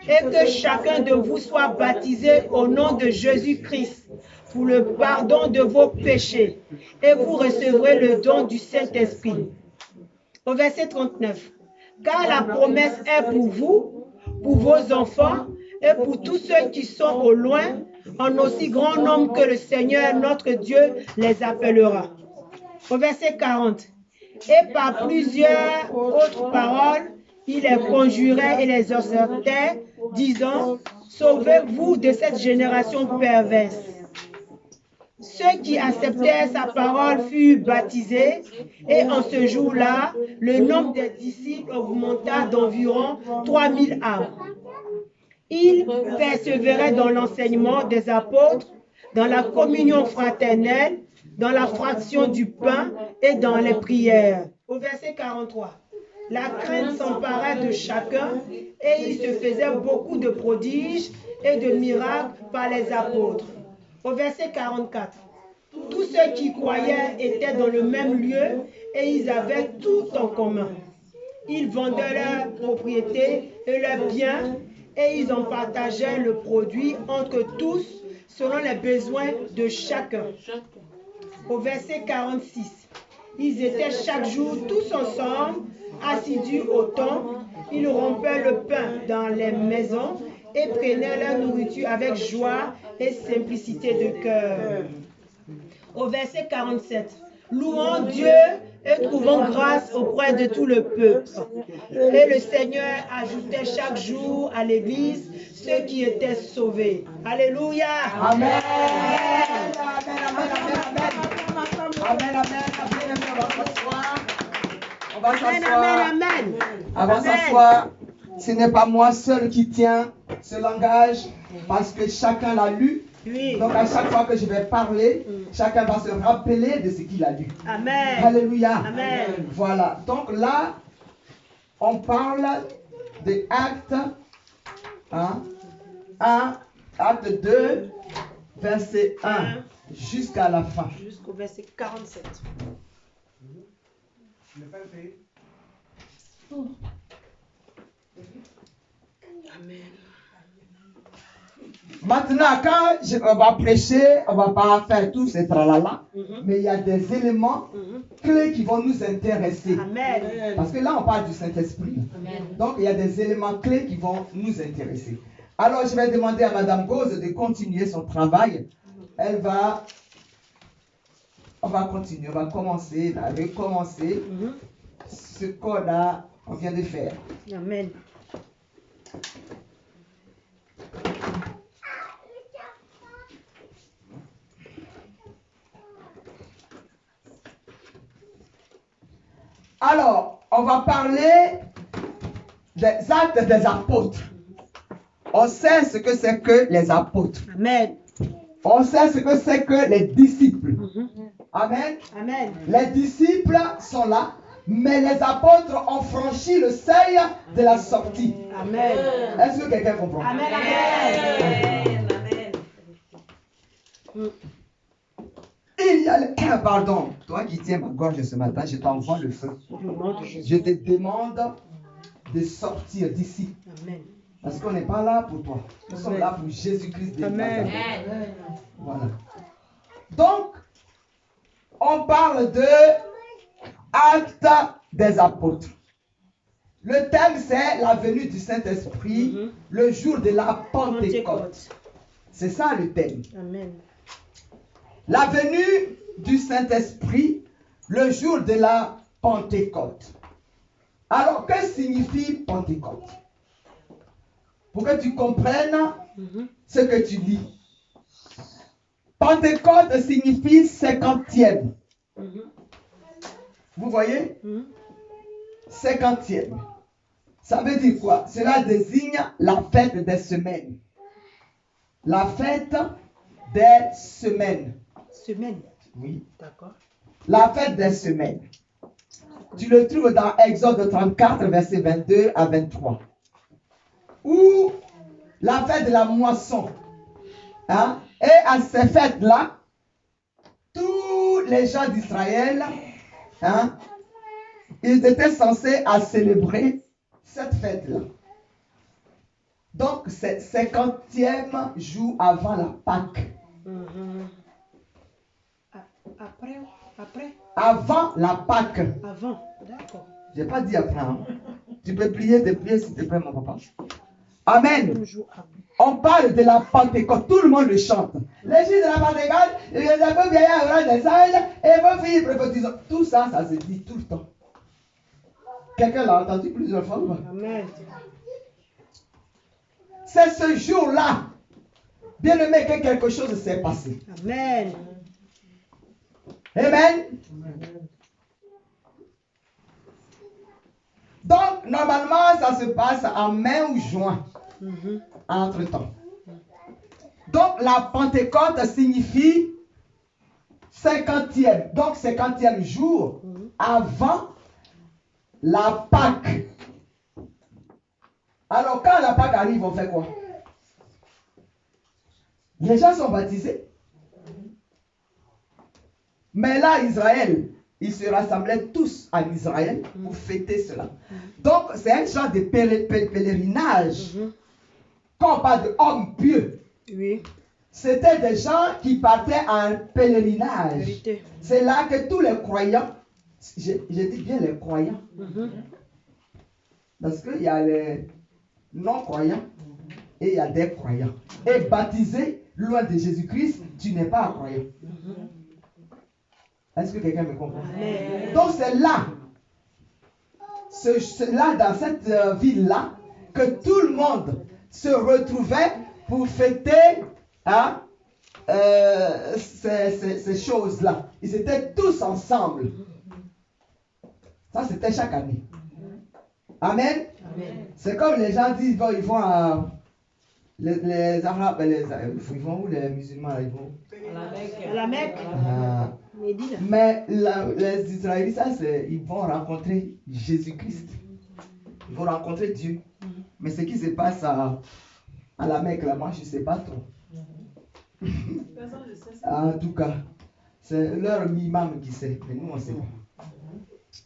Speaker 2: et que chacun de vous soit baptisé au nom de Jésus-Christ pour le pardon de vos péchés et vous recevrez le don du Saint-Esprit. » Au verset 39. « Car la promesse est pour vous, pour vos enfants et pour tous ceux qui sont au loin, en aussi grand nombre que le Seigneur notre Dieu les appellera. » Au verset 40. « Et par plusieurs autres paroles, il les conjurait et les exhortait, disant, « Sauvez-vous de cette génération perverse. » Ceux qui acceptèrent sa parole furent baptisés, et en ce jour-là, le nombre des disciples augmenta d'environ 3000 âmes. Ils persévéraient dans l'enseignement des apôtres, dans la communion fraternelle, dans la fraction du pain et dans les prières. Au verset 43. La crainte s'emparait de chacun et il se faisait beaucoup de prodiges et de miracles par les apôtres. Au verset 44. Tous ceux qui croyaient étaient dans le même lieu et ils avaient tout en commun. Ils vendaient leurs propriétés et leurs biens et ils en partageaient le produit entre tous selon les besoins de chacun. Au verset 46. Ils étaient chaque jour tous ensemble, assidus au temple. Ils rompaient le pain dans les maisons et prenaient leur nourriture avec joie et simplicité de cœur. Au verset 47. Louant Dieu et trouvant grâce auprès de tout le peuple. Et le Seigneur ajoutait chaque jour à l'église ceux qui étaient sauvés. Alléluia.
Speaker 1: Amen. Amen, amen, amen, amen. Amen, amen, on va s'asseoir.
Speaker 2: Amen, amen.
Speaker 1: On va s'asseoir. Ce n'est pas moi seul qui tiens ce langage parce que chacun l'a lu.
Speaker 2: Oui.
Speaker 1: Donc à chaque fois que je vais parler, chacun va se rappeler de ce qu'il a lu.
Speaker 2: Amen.
Speaker 1: Alléluia.
Speaker 2: Amen.
Speaker 1: Voilà. Donc là, on parle des actes 1, acte 2, verset 1 jusqu'à la fin.
Speaker 2: Jusqu'au verset 47. Amen.
Speaker 1: Maintenant, quand on va prêcher, on ne va pas faire tout ce tralala, mais il y a des éléments clés qui vont nous intéresser.
Speaker 2: Amen.
Speaker 1: Parce que là, on parle du Saint-Esprit. Donc, il y a des éléments clés qui vont nous intéresser. Alors, je vais demander à Madame Gauze de continuer son travail. On va continuer, on va commencer, recommencer ce qu'on vient de faire.
Speaker 2: Amen.
Speaker 1: Alors, on va parler des actes des apôtres. On sait ce que c'est que les apôtres.
Speaker 2: Amen.
Speaker 1: On sait ce que c'est que les disciples. Amen.
Speaker 2: Amen.
Speaker 1: Les disciples sont là. Mais les apôtres ont franchi le seuil de la sortie.
Speaker 2: Amen.
Speaker 1: Est-ce que quelqu'un comprend?
Speaker 2: Amen. Amen.
Speaker 1: Il y a le... Pardon, toi qui tiens ma gorge ce matin, je t'envoie le feu. Je te demande de sortir d'ici.
Speaker 2: Amen.
Speaker 1: Parce qu'on n'est pas là pour toi. Nous sommes là pour Jésus-Christ de
Speaker 2: Amen.
Speaker 1: Nazareth. Voilà. Donc, on parle de acte des apôtres. Le thème, c'est la venue du Saint-Esprit, le jour de la Pentecôte. C'est ça le thème.
Speaker 2: Amen.
Speaker 1: La venue du Saint-Esprit, le jour de la Pentecôte. Alors, que signifie Pentecôte? Pour que tu comprennes ce que tu lis. Pentecôte signifie 50e. Vous voyez? 50e. Ça veut dire quoi? Cela désigne la fête des semaines. La fête des semaines.
Speaker 2: Semaine.
Speaker 1: Oui.
Speaker 2: D'accord.
Speaker 1: La fête des semaines. Tu le trouves dans Exode 34, versets 22 à 23. Ou la fête de la moisson. Hein? Et à ces fêtes-là, tous les gens d'Israël, hein, ils étaient censés à célébrer cette fête-là. Donc, c'est 50e jour avant la Pâque.
Speaker 2: Après.
Speaker 1: Avant la Pâque.
Speaker 2: Avant. D'accord.
Speaker 1: Je n'ai pas dit après. Hein. Tu peux prier, s'il te plaît, mon papa. Amen. On parle de la Pentecôte. Tout le monde le chante. Les jours de la Pentecôte, les appels vieillards auront des sages et vos filles prophétisent. Tout ça, ça se dit tout le temps. Quelqu'un l'a entendu plusieurs fois?
Speaker 2: Amen.
Speaker 1: C'est ce jour-là, bien aimé, que quelque chose s'est passé.
Speaker 2: Amen.
Speaker 1: Amen. Donc, normalement, ça se passe en mai ou juin, entre-temps. Donc, la Pentecôte signifie 50e. Donc, 50e jour avant la Pâque. Alors, quand la Pâque arrive, on fait quoi? Les gens sont baptisés. Mais là, Israël, ils se rassemblaient tous en Israël pour fêter cela. Donc, c'est un genre de pèlerinage. Quand on parle d'hommes pieux,
Speaker 2: Oui.
Speaker 1: c'était des gens qui partaient en pèlerinage.
Speaker 2: Vérité.
Speaker 1: C'est là que tous les croyants, je dis bien les croyants, parce qu'il y a les non-croyants et il y a des croyants. Et baptisé loin de Jésus-Christ, tu n'es pas un croyant. Est-ce que quelqu'un me comprend?
Speaker 2: Amen.
Speaker 1: Donc c'est là, dans cette ville-là, que tout le monde se retrouvait pour fêter hein, ces choses-là. Ils étaient tous ensemble. Ça, c'était chaque année. Amen.
Speaker 2: Amen.
Speaker 1: C'est comme les gens disent, ils vont à... Les Arabes, ils vont où les musulmans? Ils vont
Speaker 2: À la Mecque. Médine.
Speaker 1: Mais les Israélites, ils vont rencontrer Jésus-Christ. Ils vont rencontrer Dieu. Mais ce qui se passe à la Mecque, là, moi, je ne sais pas trop. En tout cas, c'est leur imam qui sait. Mais nous, on ne sait pas.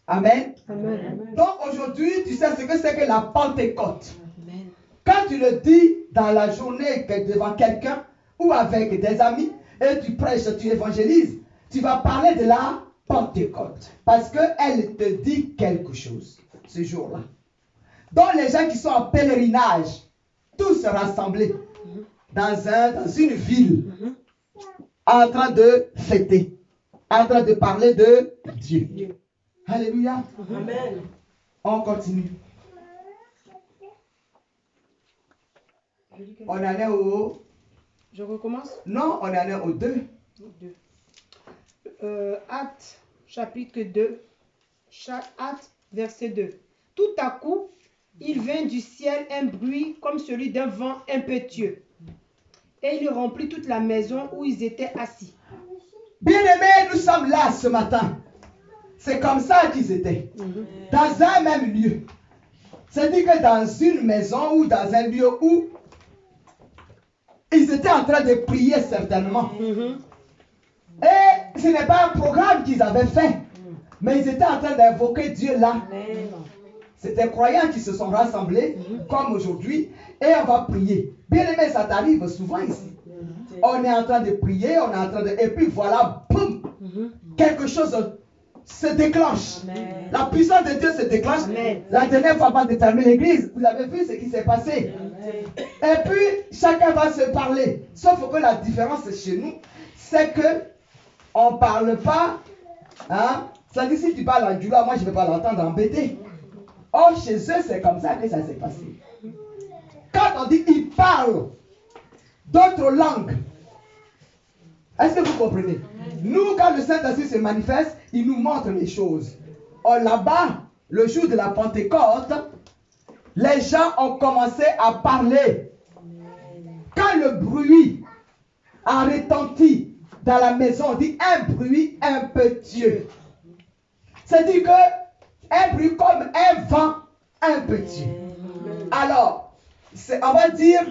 Speaker 1: Amen.
Speaker 2: Amen.
Speaker 1: Donc aujourd'hui, tu sais ce que c'est que la Pentecôte.
Speaker 2: Amen.
Speaker 1: Quand tu le dis dans la journée devant quelqu'un ou avec des amis, et tu prêches, tu évangélises, tu vas parler de la Pentecôte. Parce qu'elle te dit quelque chose ce jour-là. Donc les gens qui sont en pèlerinage, tous rassemblés dans une ville, en train de fêter, en train de parler de Dieu. Alléluia.
Speaker 2: Amen.
Speaker 1: On continue. On en est au...
Speaker 2: Je recommence.
Speaker 1: Non, on en est au 2.
Speaker 2: Acte, chapitre 2, Acte, verset 2. Tout à coup, il vint du ciel un bruit comme celui d'un vent impétueux. Et il remplit toute la maison où ils étaient assis.
Speaker 1: Bien-aimés, nous sommes là ce matin. c'est comme ça qu'ils étaient. Dans un même lieu. C'est-à-dire que dans une maison ou dans un lieu où ils étaient en train de prier certainement. Et ce n'est pas un programme qu'ils avaient fait. Mais ils étaient en train d'invoquer Dieu là. C'était des croyants qui se sont rassemblés comme aujourd'hui et on va prier. Bien aimé, ça t'arrive souvent ici. On est en train de prier, on est en train de... Et puis voilà, boum, quelque chose se déclenche. La puissance de Dieu se déclenche. La dernière fois avant de terminer l'église, vous avez vu ce qui s'est passé. Et puis, chacun va se parler. Sauf que la différence chez nous, c'est que on ne parle pas. Hein? C'est-à-dire, si tu parles en djoula, moi je ne vais pas l'entendre embêter. Or, chez eux, c'est comme ça que ça s'est passé. Quand on dit ils parlent d'autres langues, est-ce que vous comprenez? Nous, quand le Saint-Esprit se manifeste, il nous montre les choses. Or, là-bas, le jour de la Pentecôte, les gens ont commencé à parler. Quand le bruit a retenti dans la maison, on dit un bruit impétueux. C'est-à-dire que un bruit comme un vent impétueux. Alors, on va dire,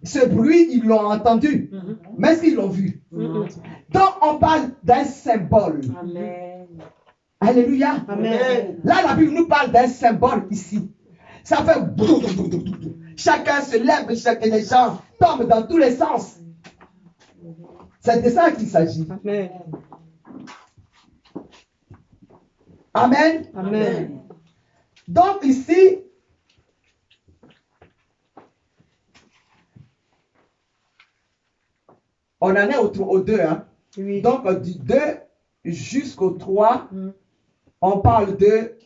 Speaker 1: ce bruit, ils l'ont entendu, mais est-ce qu'ils l'ont vu? Donc, on parle d'un symbole.
Speaker 2: Amen.
Speaker 1: Alléluia.
Speaker 2: Amen.
Speaker 1: Là, la Bible nous parle d'un symbole ici. Ça fait... Chacun se lève, les gens tombent dans tous les sens. C'est de ça qu'il s'agit.
Speaker 2: Amen.
Speaker 1: Amen.
Speaker 2: Amen.
Speaker 1: Donc ici, on en est au 2. Hein?
Speaker 2: Oui.
Speaker 1: Donc du 2 jusqu'au 3, on parle de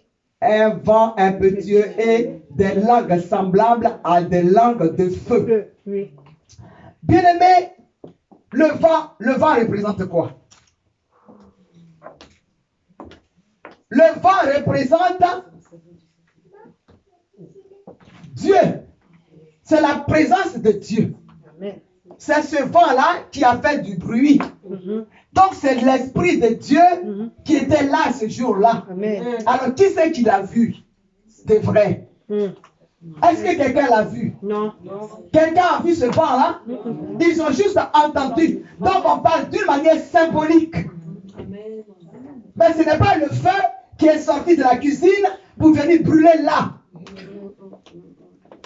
Speaker 1: un vent impétueux et des langues semblables à des langues de feu.
Speaker 2: Oui.
Speaker 1: Bien aimé, le vent représente quoi? Le vent représente Dieu. C'est la présence de Dieu. C'est ce vent-là qui a fait du bruit. Donc c'est l'Esprit de Dieu qui était là ce jour-là. Alors qui c'est qui l'a vu? C'est vrai. Est-ce que quelqu'un l'a vu?
Speaker 2: Non.
Speaker 1: Quelqu'un a vu ce vent-là? Ils ont juste entendu. Donc on parle d'une manière symbolique. Mais ce n'est pas le feu qui est sorti de la cuisine pour venir brûler là.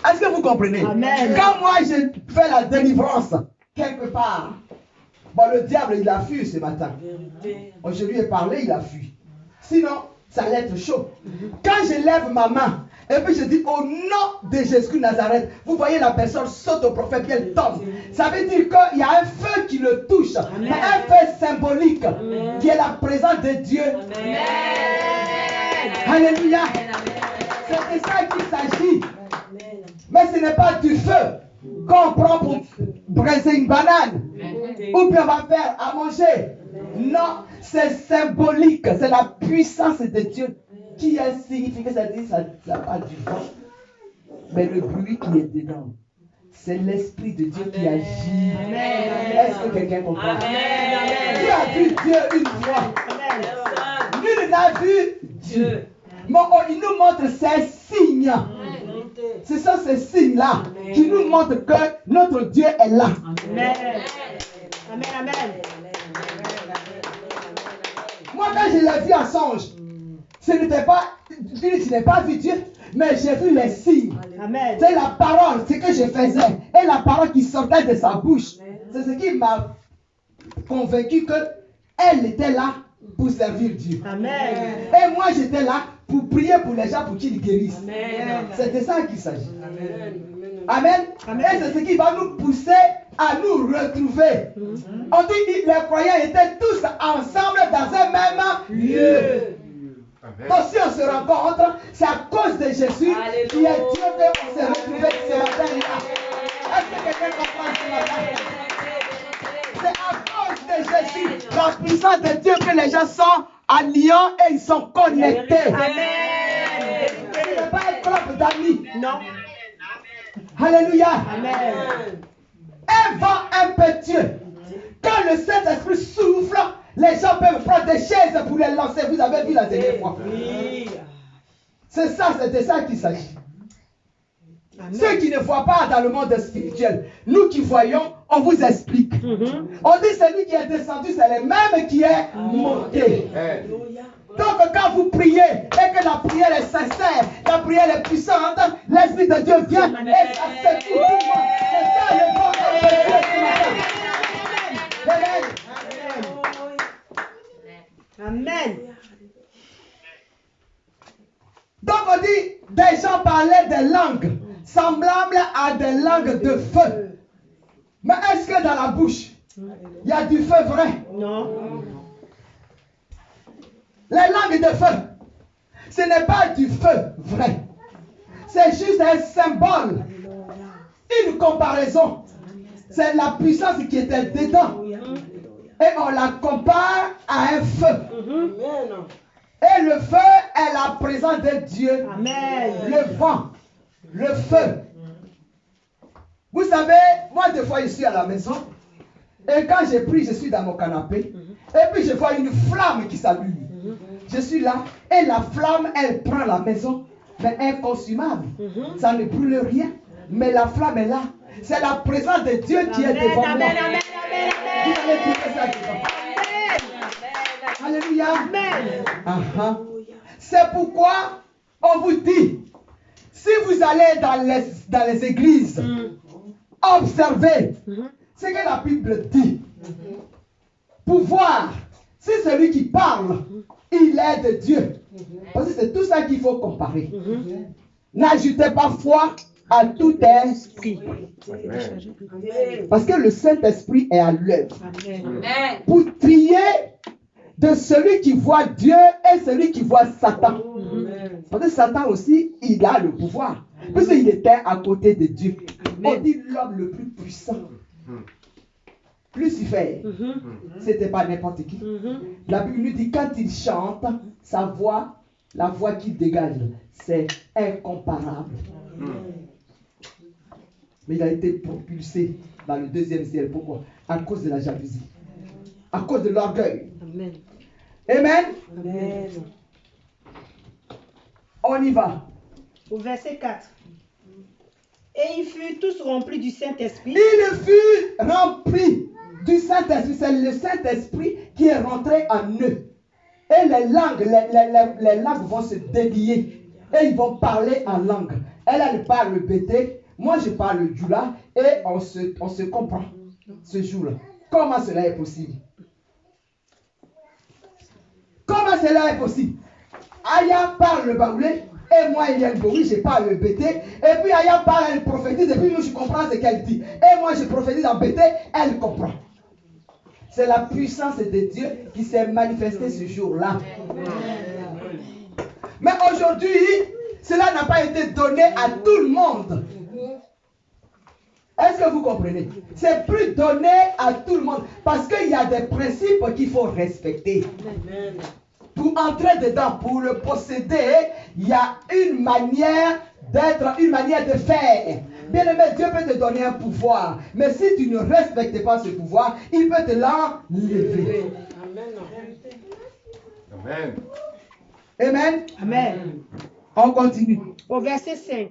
Speaker 1: Est-ce que vous comprenez?
Speaker 2: Amen.
Speaker 1: Quand moi je fais la délivrance quelque part, bon, le diable il a fui ce matin. Je lui ai parlé, il a fui. Sinon, ça allait être chaud. Quand je lève ma main et puis je dis au nom de Jésus Nazareth, vous voyez la personne saute au prophète, elle tombe. Ça veut dire qu'il y a un feu qui le touche.
Speaker 2: Amen.
Speaker 1: Un feu symbolique qui est la présence de Dieu.
Speaker 2: Amen.
Speaker 1: Alléluia. C'est de ça qu'il s'agit. Mais ce n'est pas du feu qu'on prend pour briser une banane. Ou bien on va faire à manger. Non, c'est symbolique. C'est la puissance de Dieu qui est signifiée. C'est-à-dire ça parle du vent. Mais le bruit qui est dedans, c'est l'Esprit de Dieu qui agit. Est-ce que quelqu'un comprend? Qui a vu Dieu une fois? Nul n'a vu Dieu. Mais il nous montre ces signes. Ce sont ces signes-là qui nous montrent que notre Dieu est là.
Speaker 2: Amen. Amen. Amen.
Speaker 1: Moi, quand je l'ai vu en songe, ce n'était pas, je n'ai pas vu Dieu, mais j'ai vu les signes.
Speaker 2: Amen.
Speaker 1: C'est la parole, ce que je faisais, et la parole qui sortait de sa bouche. C'est ce qui m'a convaincu qu'elle était là pour servir Dieu.
Speaker 2: Amen.
Speaker 1: Et moi, j'étais là pour prier pour les gens pour qu'ils guérissent. C'est de ça qu'il s'agit. Amen. Amen. Et c'est ce qui va nous pousser à nous retrouver. On dit que les croyants étaient tous ensemble dans un même lieu. Donc si on se rencontre, c'est à cause de Jésus qui est Dieu qu'on s'est retrouvé ce matin-là. Est-ce que quelqu'un comprend ce matin? C'est à cause de Jésus, la puissance de Dieu, que les gens sont alliants et ils sont connectés.
Speaker 2: Amen.
Speaker 1: Ce n'est pas un club d'amis.
Speaker 2: Non.
Speaker 1: Alléluia.
Speaker 2: Amen.
Speaker 1: Un vent impétueux. Quand le Saint-Esprit souffle, Les gens peuvent prendre des chaises pour les lancer. Vous avez vu la dernière fois.
Speaker 2: Oui.
Speaker 1: C'est ça, c'est de ça qu'il s'agit.
Speaker 2: Amen.
Speaker 1: Ceux qui ne voient pas dans le monde spirituel, nous qui voyons, on vous explique. On dit celui qui est descendu, c'est le même qui est monté. Donc quand vous priez et que la prière est sincère, la prière est puissante, l'Esprit de Dieu vient et ça secoue tout le monde. C'est ça le bon de Dieu.
Speaker 2: Amen.
Speaker 1: Donc on dit, des gens parlaient des langues semblables à des langues de feu. Mais est-ce que dans la bouche, il y a du feu vrai?
Speaker 2: Non.
Speaker 1: Les langues de feu, ce n'est pas du feu vrai. C'est juste un symbole, une comparaison. C'est la puissance qui était dedans. Et on la compare à un feu. Et le feu est la présence de Dieu.
Speaker 2: Amen.
Speaker 1: Le vent, le feu. Vous savez, moi des fois je suis à la maison. Et quand j'ai pris, je suis dans mon canapé. Et puis je vois une flamme qui s'allume. Je suis là. Et la flamme, elle prend la maison. Mais inconsumable. Ça ne brûle rien. Mais la flamme est là. C'est la présence de Dieu qui est devant moi.
Speaker 2: Amen. Amen.
Speaker 1: Vous allez tirer ça devant. Alléluia.
Speaker 2: Amen.
Speaker 1: C'est pourquoi on vous dit, si vous allez dans les églises, observez ce que la Bible dit. Pour voir si celui qui parle, il est de Dieu. Parce que c'est tout ça qu'il faut comparer. N'ajoutez pas foi à tout esprit. Parce que le Saint-Esprit est à l'œuvre. Pour trier de celui qui voit Dieu et celui qui voit Satan. Parce que Satan aussi, il a le pouvoir. Puisqu'il était à côté de Dieu. On dit l'homme le plus puissant. Lucifer, c'était pas n'importe qui. La Bible nous dit quand il chante, sa voix, la voix qu'il dégage, c'est incomparable. Mais il a été propulsé dans le deuxième ciel. Pourquoi? À cause de la jalousie. À cause de l'orgueil.
Speaker 2: Amen.
Speaker 1: Amen.
Speaker 2: Amen.
Speaker 1: On y va.
Speaker 2: Au verset 4. Et ils furent tous remplis du Saint-Esprit.
Speaker 1: Il fut rempli du Saint-Esprit. C'est le Saint-Esprit qui est rentré en eux. Et les langues vont se délier. Et ils vont parler en langue. Elle parle le bété. Moi, je parle le djoula. Et on se comprend ce jour-là. Comment cela est possible? Comment cela est possible? Aya parle le baoulé. Et moi, il y a le bruit, je parle le bété. Et puis Aya parle, elle prophétise. Et puis nous, je comprends ce qu'elle dit. Et moi, je prophétise en bété, elle comprend. C'est la puissance de Dieu qui s'est manifestée ce jour-là. Mais aujourd'hui, cela n'a pas été donné à tout le monde. Est-ce que vous comprenez? C'est plus donné à tout le monde. Parce qu'il y a des principes qu'il faut respecter. Pour entrer dedans, pour le posséder, il y a une manière d'être, une manière de faire. Bien aimé, Dieu peut te donner un pouvoir. Mais si tu ne respectes pas ce pouvoir, il peut te l'enlever.
Speaker 3: Amen.
Speaker 1: Amen.
Speaker 2: Amen.
Speaker 1: On continue.
Speaker 2: Au verset 5.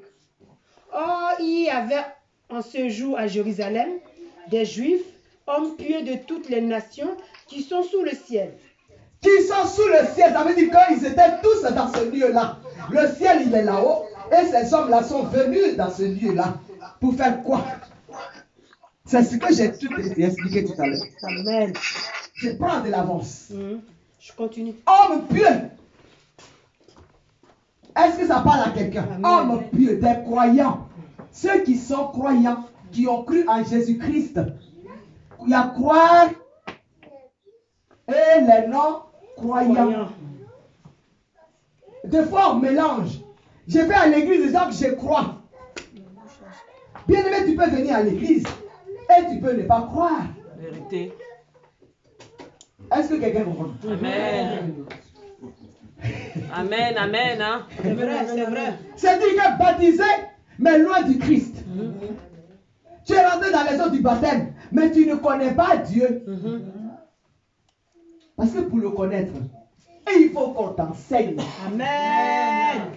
Speaker 2: Or, il y avait en ce jour à Jérusalem des Juifs, hommes pieux de toutes les nations, qui sont sous le ciel.
Speaker 1: Qui sont sous le ciel, ça veut dire qu'ils étaient tous dans ce lieu-là. Le ciel, il est là-haut. Et ces hommes-là sont venus dans ce lieu-là. Pour faire quoi? C'est ce que j'ai tout expliqué tout à l'heure.
Speaker 2: Amen.
Speaker 1: Je prends de l'avance.
Speaker 2: Je continue.
Speaker 1: Hommes pieux. Est-ce que ça parle à quelqu'un? Hommes pieux, des croyants. Ceux qui sont croyants, qui ont cru en Jésus-Christ. Il y a croire et les non-croyants. Des fois, on mélange. Je vais à l'église, les gens que je crois. Bien aimé, tu peux venir à l'église et tu peux ne pas croire.
Speaker 4: Vérité.
Speaker 1: Est-ce que quelqu'un comprend?
Speaker 4: Amen. Amen, amen. Hein?
Speaker 2: C'est vrai, c'est vrai.
Speaker 1: C'est-à-dire que baptisé, mais loin du Christ. Tu es rentré dans les eaux du baptême, mais tu ne connais pas Dieu. Parce que pour le connaître, il faut qu'on t'enseigne.
Speaker 2: Amen.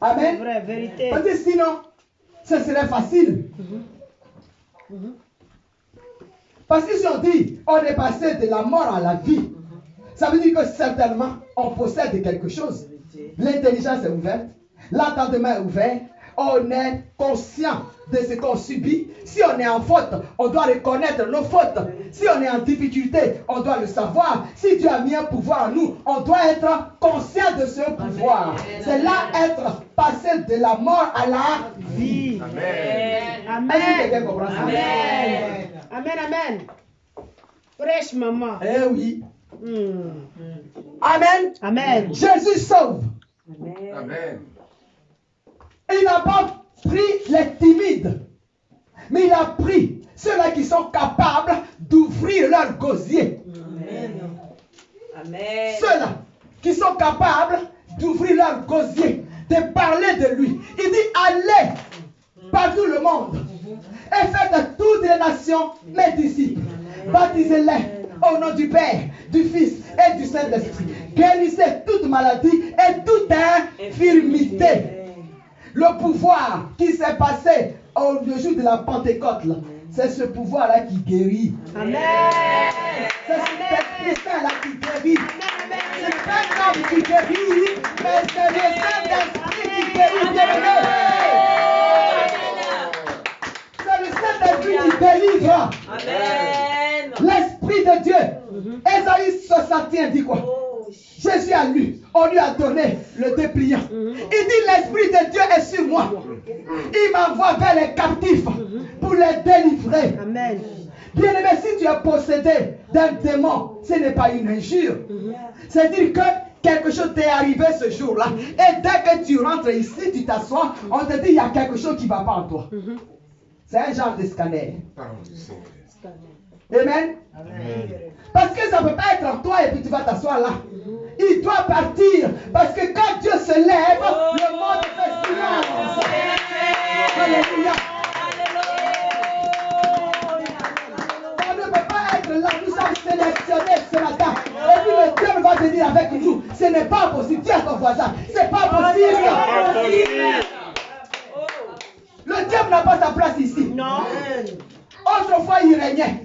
Speaker 1: Amen.
Speaker 2: Vraie vérité.
Speaker 1: Parce que sinon, ce serait facile. Parce que si on dit, on est passé de la mort à la vie, ça veut dire que certainement, on possède quelque chose. L'intelligence est ouverte, l'entendement est ouvert, on est conscient de ce qu'on subit. Si on est en faute, on doit reconnaître nos fautes. Si on est en difficulté, on doit le savoir. Si Dieu a mis un pouvoir en nous, on doit être conscient de ce pouvoir. C'est là être passé de la mort à la vie.
Speaker 2: Amen.
Speaker 1: Est-ce que quelqu'un comprend ça?
Speaker 2: Amen. Amen, amen. Prêche, maman.
Speaker 1: Eh oui. Amen.
Speaker 2: Amen.
Speaker 1: Jésus sauve.
Speaker 3: Amen.
Speaker 1: Il n'a pas pris les timides, mais il a pris ceux-là qui sont capables d'ouvrir leur gosier.
Speaker 4: Amen.
Speaker 1: Ceux-là qui sont capables d'ouvrir leur gosier, de parler de lui. Il dit, allez partout le monde et faites de toutes les nations mes disciples. Baptisez-les au nom du Père, du Fils et du Saint-Esprit. Guérissez toute maladie et toute infirmité. Le pouvoir qui s'est passé le jour de la Pentecôte, c'est ce pouvoir-là qui guérit.
Speaker 2: Amen.
Speaker 1: C'est cet esprit-là qui guérit. Ce n'est pas un homme qui guérit, mais c'est le Saint-Esprit qui guérit. Bien-aimé. C'est le Saint-Esprit qui délivre.
Speaker 4: Amen.
Speaker 1: L'Esprit de Dieu. Ésaïe 61 dit quoi? Jésus a lu, on lui a donné le dépliant. Il dit, l'Esprit de Dieu est sur moi. Il m'envoie vers les captifs pour les délivrer.
Speaker 2: Amen.
Speaker 1: Bien-aimé, si tu es possédé d'un démon, ce n'est pas une injure. C'est-à-dire que quelque chose t'est arrivé ce jour-là. Et dès que tu rentres ici, tu t'assois, on te dit, il y a quelque chose qui ne va pas en toi. C'est un genre de scanner. Amen. Parce que ça ne peut pas être en toi et puis tu vas t'asseoir là. Il doit partir. Parce que quand Dieu se lève, le monde fait silence. Alléluia. On ne peut pas être là. Nous sommes sélectionnés ce matin. Et puis le Dieu va venir avec nous. Ce n'est pas possible. Dis à ton voisin. C'est pas possible. Le diable n'a pas sa place ici.
Speaker 2: Non.
Speaker 1: Autrefois, il régnait.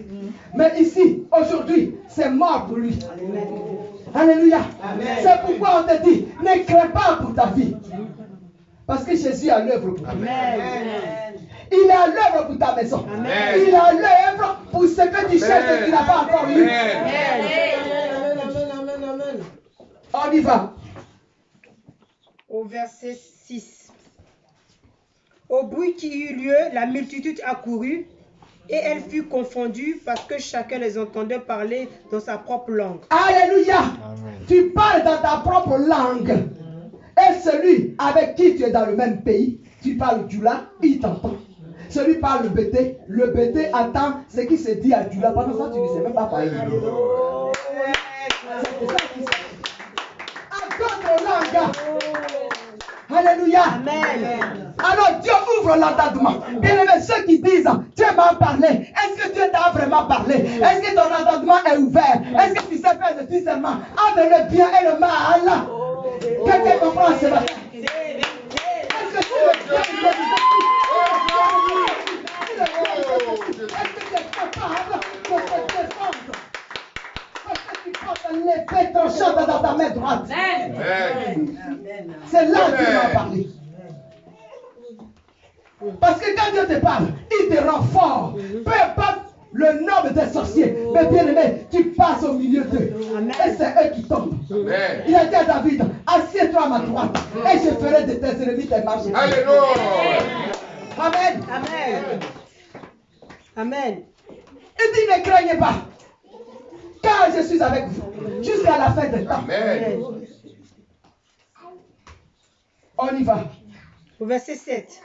Speaker 1: Mais ici, aujourd'hui, c'est mort pour lui. Alléluia. C'est pourquoi on te dit, ne crains pas pour ta vie. Parce que Jésus est à l'œuvre pour toi. Il est à l'œuvre pour ta maison. Il est à l'œuvre pour ce que tu cherches et que tu n'as pas encore eu. On y va.
Speaker 2: Au verset 6. Au bruit qui eut lieu, la multitude accourut et elle fut confondue parce que chacun les entendait parler dans sa propre langue.
Speaker 1: Alléluia. Tu parles dans ta propre langue. Et celui avec qui tu es dans le même pays, tu parles Djoula, il t'entend. Celui parle le bété entend ce qui se dit à Djoula. Pendant ça, tu ne sais même pas parler. C'est ça qui se passe. En d'autres langues. Alléluia.
Speaker 2: Amen.
Speaker 1: Alors Dieu ouvre l'entendement. Bien aimé, ceux qui disent Dieu m'a parlé, est-ce que Dieu t'a vraiment parlé? Est-ce que ton entendement est ouvert? Est-ce que tu sais faire le discernement entre le bien et le mal? Quelqu'un comprend ce matin? Est-ce que tu es capable de te défendre? Parce que tu portes l'épée tranchante dans ta main droite. C'est là que Dieu m'a parlé. Parce que quand Dieu te parle, il te rend fort. Peu importe le nombre des sorciers. Mais bien aimé, tu passes au milieu d'eux. Et c'est eux qui tombent. Il a dit à David, assieds-toi à ma droite. Et je ferai de tes ennemis tes marches.
Speaker 3: Alléluia.
Speaker 1: Amen.
Speaker 2: Amen. Amen.
Speaker 1: Il dit, ne craignez pas. Car je suis avec vous. Jusqu'à la fin des temps.
Speaker 3: Amen.
Speaker 1: On y va.
Speaker 2: Au verset 7.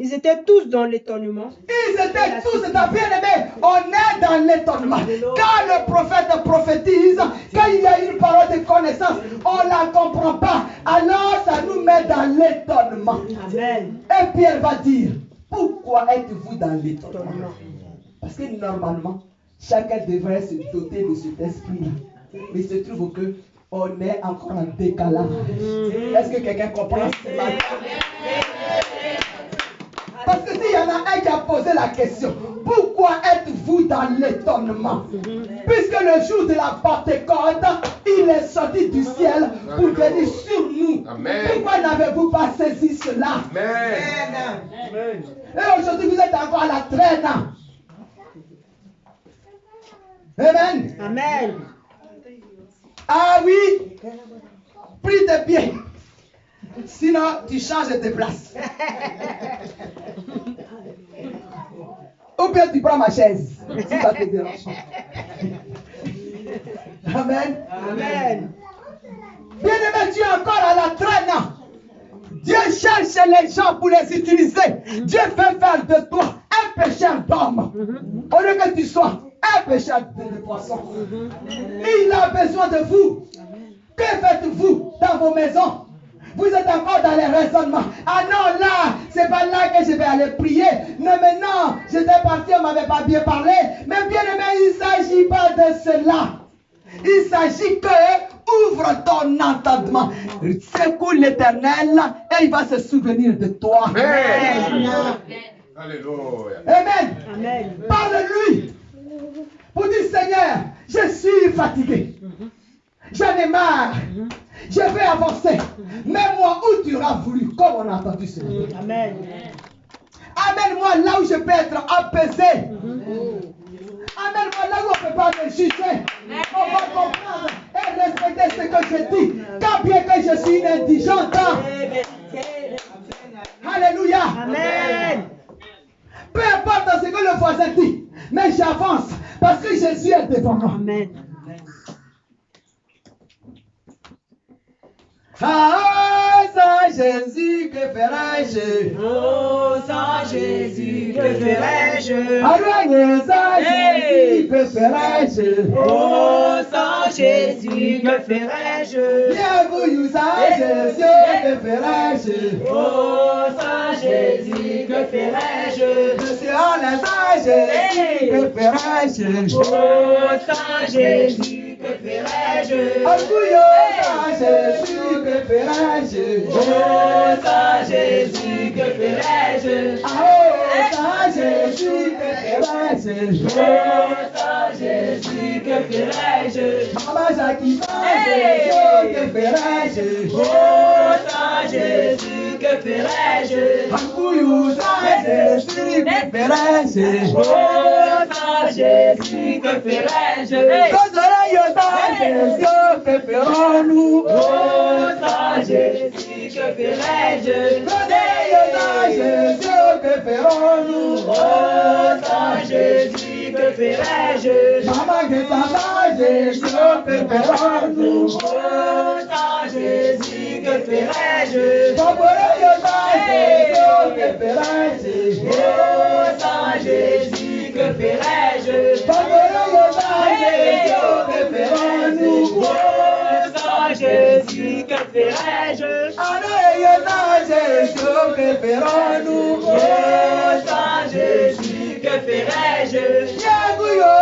Speaker 2: Ils étaient tous dans l'étonnement.
Speaker 1: Ils étaient tous bien-aimés. On est dans l'étonnement. Quand le prophète prophétise, quand il y a une parole de connaissance, on ne la comprend pas. Alors ça nous met dans l'étonnement.
Speaker 2: Amen.
Speaker 1: Et Pierre va dire, pourquoi êtes-vous dans l'étonnement? Parce que normalement, chacun devrait se doter de cet esprit-là. Mais il se trouve que on est encore en décalage. Est-ce que quelqu'un comprend ce matin? Parce que s'il y en a un qui a posé la question, pourquoi êtes-vous dans l'étonnement? Puisque le jour de la Pentecôte, il est sorti du ciel pour venir sur nous.
Speaker 3: Amen.
Speaker 1: Pourquoi n'avez-vous pas saisi cela?
Speaker 3: Amen.
Speaker 1: Et aujourd'hui, vous êtes encore à la traîne. Amen.
Speaker 2: Amen.
Speaker 1: Ah oui, prie tes pieds. Sinon, tu changes de place. Ou bien tu prends ma chaise. Si ça te dérange. Amen.
Speaker 2: Amen.
Speaker 1: Bien-aimé, tu es encore à la traîne. Dieu cherche les gens pour les utiliser. Dieu fait faire de toi un pécheur d'homme. Au lieu que tu sois un pécheur de poisson. Il a besoin de vous. Que faites-vous dans vos maisons? Vous êtes encore dans les raisonnements. Ah non, là, c'est pas là que je vais aller prier. Non, mais non, j'étais parti, on m'avait pas bien parlé. Mais bien aimé, il ne s'agit pas de cela. Il s'agit que ouvre ton entendement. Secoue l'Éternel et il va se souvenir de toi.
Speaker 3: Amen. Alléluia.
Speaker 1: Amen.
Speaker 2: Amen.
Speaker 1: Parle-lui pour dire Seigneur, je suis fatigué. J'en ai marre. Je vais avancer. Mets-moi où tu auras voulu, comme on a entendu cela.
Speaker 2: Amen.
Speaker 1: Amène-moi là où je peux être apaisé. Amène-moi là où on ne peut pas me juger. On va comprendre et respecter ce que je dis. Quand bien que je suis une indigente. Alléluia.
Speaker 2: Amen.
Speaker 1: Peu importe ce que le voisin dit, mais j'avance parce que Jésus est devant moi.
Speaker 2: Amen.
Speaker 1: Ah, sans Jésus, que ferais-je?
Speaker 2: Oh, sans Jésus, que ferais-je?
Speaker 1: Alloigne, sans Jésus, que ferais-je?
Speaker 2: Oh, sans Jésus, que ferais-je?
Speaker 1: Bien voulu, sans Jésus, que ferais-je?
Speaker 2: Oh, sans Jésus, que ferais-je?
Speaker 1: Je suis en la sans Jésus, que ferais-je?
Speaker 2: Oh, sans Jésus, que ferais-je?
Speaker 1: Orgueilleux, sans Jésus, que ferais-je?
Speaker 2: Oh, sans Jésus, que ferais-je?
Speaker 1: Ah, sans Jésus, que ferais-je?
Speaker 2: Oh, sans Jésus, que ferais-je?
Speaker 1: Maman Jackie, sans Jésus, que ferais-je?
Speaker 2: Oh, sans Jésus, que ferais-je?
Speaker 1: Orgueilleux, sans Jésus, que ferais-je?
Speaker 2: Oh, sans Jésus, que ferais-je?
Speaker 1: Nos oreilles, sans Jésus, que ferons-nous?
Speaker 2: Oh, sans Jésus, que ferais-je?
Speaker 1: Nos oreilles, sans Jésus, que ferons-nous?
Speaker 2: Oh, sans Jésus, que ferais-je?
Speaker 1: Maman, que sans Jésus, que ferons-nous?
Speaker 2: Oh, sans Jésus, que ferais-je?
Speaker 1: Nos oreilles, sans Jésus, que ferais-je?
Speaker 2: Oh, sans Jésus, que ferais-je?
Speaker 1: Nos oreilles, sans Jésus, que ferons-nous?
Speaker 2: Oh, sans Jésus, que ferais-je?
Speaker 1: Oreilles, sans Jésus, que ferons-nous?
Speaker 2: Oh, sans Jésus, que ferais-je?
Speaker 1: Yagouyo,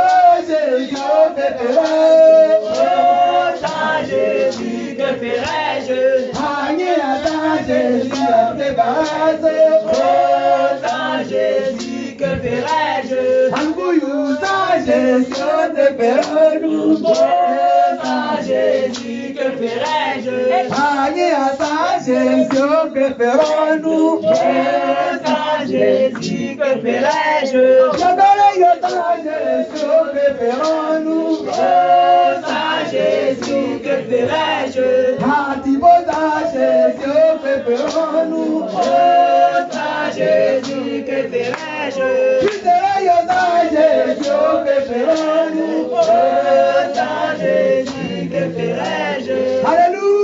Speaker 1: Jésus, que ferais-je?
Speaker 2: Oh, sans Jésus, que ferais-je?
Speaker 1: Agnès, sans Jésus, que ferais-je?
Speaker 2: Oh, sans Jésus, que ferais-je?
Speaker 1: Angouyou, sans Jésus, que ferons-nous?
Speaker 2: Oh, sans Jésus, que ferais-je?
Speaker 1: Agnès, sans Jésus, que ferons-nous?
Speaker 2: Oh, sans Jésus, que ferais-je?
Speaker 1: Oreilles, sans Jésus, que ferons-nous?
Speaker 2: Oh, sans Jésus, que ferais-je?
Speaker 1: Atibo, sans Jésus, que ferons-nous?
Speaker 2: Oh, sans Jésus, que ferais-je?
Speaker 1: Oreilles, sans Jésus, que ferons-nous?
Speaker 2: Oh, sans Jésus, que ferais-je?
Speaker 1: Alléluia!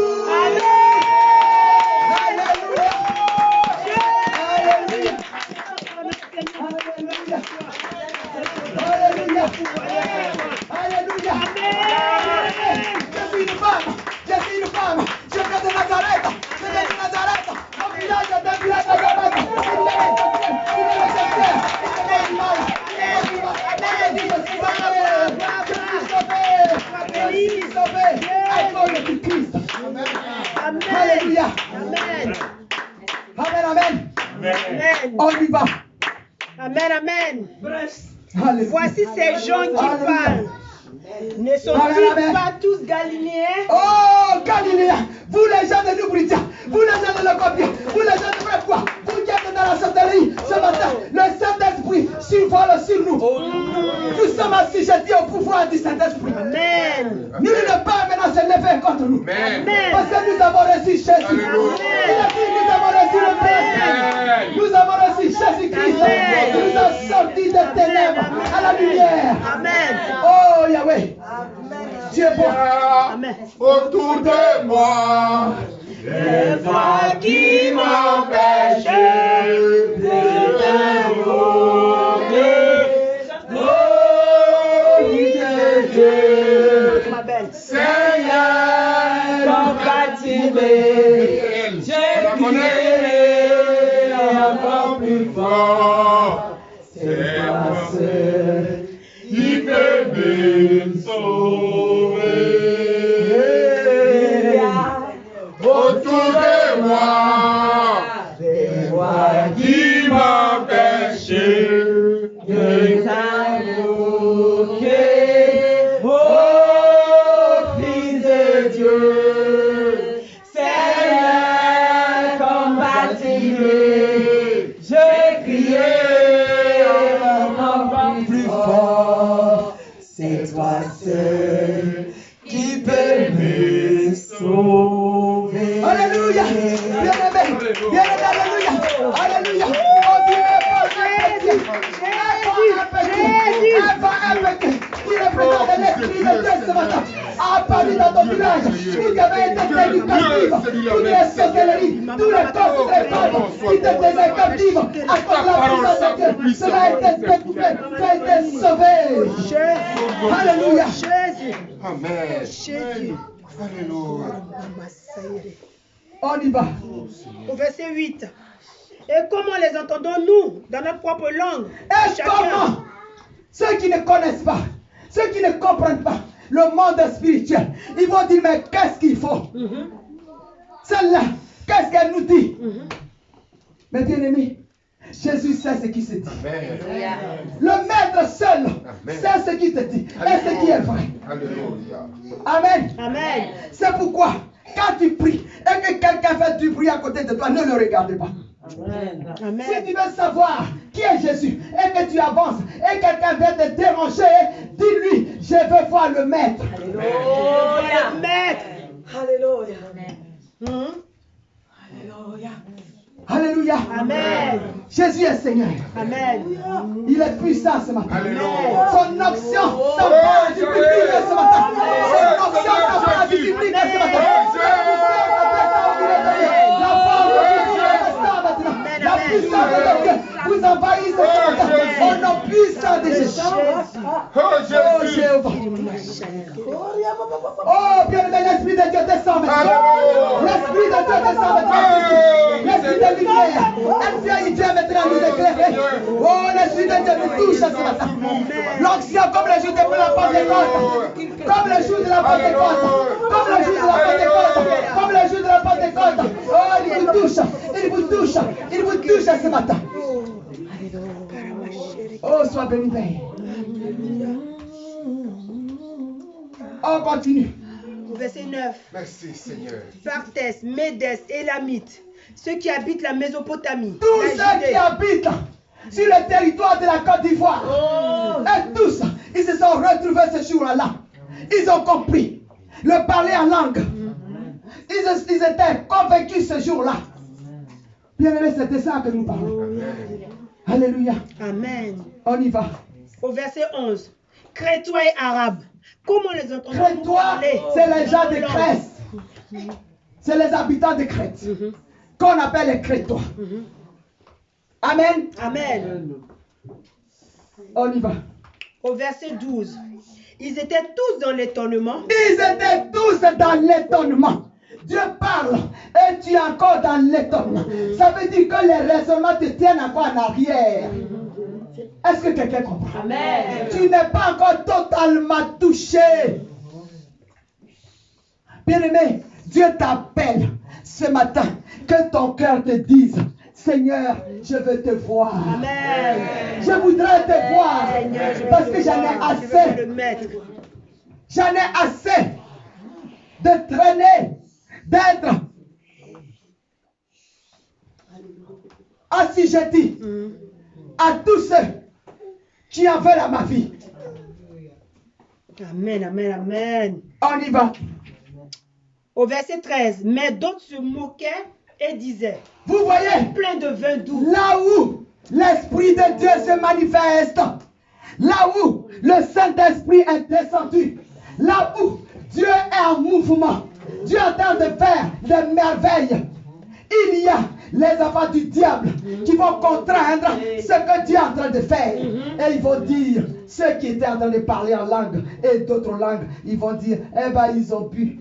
Speaker 1: Alléluia! Alléluia! Alléluia! Je suis une femme! Je suis une femme! Je viens de Nazareth! Je viens de Nazareth! Mon village est un village de Nazareth! Il est le secteur! Il est le mal! On y va.
Speaker 2: Amen, amen.
Speaker 1: Alléluia.
Speaker 2: Voici ces gens qui
Speaker 1: Alléluia.
Speaker 2: parlent. Ne
Speaker 1: Amen,
Speaker 2: sont-ils
Speaker 1: amen.
Speaker 2: pas tous Galiléens?
Speaker 1: Oh, Galiléens, vous les gens de Noubritia, vous les gens de l'Ocopia, vous les gens de Brépois, vous qui êtes dans la sorcellerie ce matin, le Saint-Esprit survole sur nous. Nous sommes assujettis au pouvoir du Saint-Esprit.
Speaker 2: Amen.
Speaker 1: Nous ne pas maintenant se lever contre nous.
Speaker 3: Amen.
Speaker 1: Parce que nous avons reçu Jésus.
Speaker 3: Alléluia.
Speaker 1: Il a dit, nous avons reçu le Père. Nous avons reçu Jésus-Christ.
Speaker 2: Amen.
Speaker 1: Il nous a sortis des ténèbres à la lumière.
Speaker 2: Amen.
Speaker 1: Oh Yahweh. Tu es bon.
Speaker 2: Amen.
Speaker 3: Autour de moi,
Speaker 2: Les voix qui
Speaker 3: m'empêchent de Dieu.
Speaker 2: Ma belle.
Speaker 3: Seigneur,
Speaker 1: Compatibé.
Speaker 3: je crierai encore plus fort. C'est moi seul qui peut me sauver. Autour de moi, des voix qui m'empêchent de t'invoquer. Oh, Fils de Dieu, Seigneur compatibé, je criais encore plus fort. C'est toi seul qui peux me sauver.
Speaker 1: Alléluia. Bien-aimé. Bien-aimé. Alléluia. Alléluia. Oh Dieu, qui représente l'esprit de Dieu ce matin, a apparu dans ton village. Vous avez été tenus captifs. Toutes les sorcelleries, tous les corps des femmes qui te tenaient captifs. À cause de la puissance de Dieu, cela a été découvert. Tu as été sauvé. Alléluia.
Speaker 2: Jésus.
Speaker 3: Amen.
Speaker 2: Jésus.
Speaker 3: Alléluia.
Speaker 1: On y va.
Speaker 2: Au verset 8. Et comment les entendons-nous dans notre propre langue?
Speaker 1: Et comment ceux qui ne connaissent pas, ceux qui ne comprennent pas le monde spirituel, ils vont dire, mais qu'est-ce qu'il faut? Celle-là, qu'est-ce qu'elle nous dit? Mais bien aimé, Jésus sait ce qui se dit.
Speaker 3: Amen.
Speaker 1: Le maître seul sait ce qui te dit et ce qui est vrai.
Speaker 3: Alléluia.
Speaker 1: Amen.
Speaker 2: Amen.
Speaker 1: C'est pourquoi, quand tu pries et que quelqu'un fait du bruit à côté de toi, ne le regarde pas.
Speaker 2: Amen.
Speaker 1: Si tu veux savoir qui est Jésus et que tu avances et quelqu'un vient te déranger, dis-lui, je veux voir le maître.
Speaker 2: Alléluia. Maître.
Speaker 4: Alléluia.
Speaker 1: Alléluia.
Speaker 2: Amen.
Speaker 1: Jésus est Seigneur.
Speaker 2: Amen.
Speaker 1: Il est puissant ce matin.
Speaker 3: Alléluia.
Speaker 1: Son onction s'empare du public ce matin. Son onction s'empare du public ce matin. La parole de Dieu reste maintenant. La puissance de Dieu vous envahit ce matin. Au nom puissant de Jésus.
Speaker 3: Oh
Speaker 1: Oh
Speaker 3: Jésus.
Speaker 1: Jéhovah. Oh bien-aimé, l'Esprit de Dieu descend maintenant. L'Esprit de Dieu descend maintenant. L'Esprit de lumière. Elle vient maintenant nous éclairer. Oh, l'Esprit de Dieu nous touche ce matin. L'onction comme le jour de la Pentecôte. Comme le jour de la Pentecôte. Comme le jour de la Pentecôte. Comme le jour de la Pentecôte. Oh, il vous touche. Il vous touche. Il vous touche ce matin. Oh, sois béni, Père. On continue.
Speaker 2: Verset 9.
Speaker 3: Merci Seigneur.
Speaker 2: Parthes, Médès, Élamites, ceux qui habitent la Mésopotamie,
Speaker 1: Tous
Speaker 2: la
Speaker 1: ceux qui
Speaker 2: Judée,
Speaker 1: habitent sur le territoire de la Côte d'Ivoire, et tous, ils se sont retrouvés ce jour-là. Ils ont compris le parler en langue. Ils étaient convaincus ce jour-là. Bien-aimés, c'était ça que nous parlons. Alléluia.
Speaker 2: Amen.
Speaker 1: On y va.
Speaker 2: Au verset 11. Crétois et Arabes, comment les entendons-nous
Speaker 1: Crétois,
Speaker 2: parler?
Speaker 1: c'est les gens de Crète. C'est les habitants de Crète qu'on appelle les Crétois. Amen.
Speaker 2: Amen.
Speaker 1: On y va.
Speaker 2: Au verset 12. Ils étaient tous dans l'étonnement.
Speaker 1: Ils étaient tous dans l'étonnement. Dieu parle et tu es encore dans l'étonnement. Ça veut dire que les raisonnements te tiennent encore en arrière. Est-ce que quelqu'un comprend?
Speaker 2: Amen.
Speaker 1: Tu n'es pas encore totalement touché. Bien-aimé, Dieu t'appelle ce matin que ton cœur te dise, Seigneur, je veux te voir.
Speaker 2: Amen.
Speaker 1: Je voudrais te voir.
Speaker 2: Seigneur, je veux
Speaker 1: Parce
Speaker 2: te
Speaker 1: que j'en ai
Speaker 2: voir. Je veux
Speaker 1: assez.
Speaker 2: le mettre.
Speaker 1: J'en ai assez de traîner, d'être assujetti à tous ceux qui en veulent à ma vie.
Speaker 2: Amen, amen, amen.
Speaker 1: On y va.
Speaker 2: Au verset 13, mais d'autres se moquaient et disaient,
Speaker 1: Vous voyez,
Speaker 2: plein de vin doux.
Speaker 1: là où l'Esprit de Dieu se manifeste, là où le Saint-Esprit est descendu, là où Dieu est en mouvement, Dieu est en train de faire des merveilles, il y a les enfants du diable qui vont contraindre ce que Dieu est en train de faire. Et ils vont dire, ceux qui étaient en train de parler en langue et d'autres langues, ils vont dire, eh ben ils ont bu.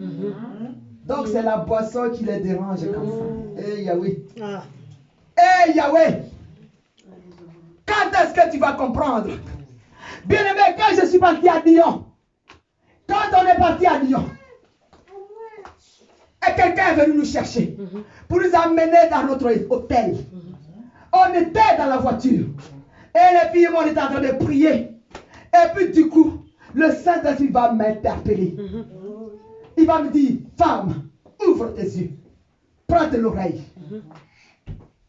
Speaker 1: Donc c'est la boisson qui les dérange comme ça. Eh Yahweh.
Speaker 2: Ah.
Speaker 1: Eh Yahweh. Quand est-ce que tu vas comprendre? Bien-aimé, quand je suis parti à Lyon, quand on est parti à Lyon, et quelqu'un est venu nous chercher pour nous amener dans notre hôtel. On était dans la voiture. Et les filles, on était en train de prier. Et puis du coup, le Saint-Esprit va m'interpeller. Il va me dire, femme, ouvre tes yeux. Prends de l'oreille.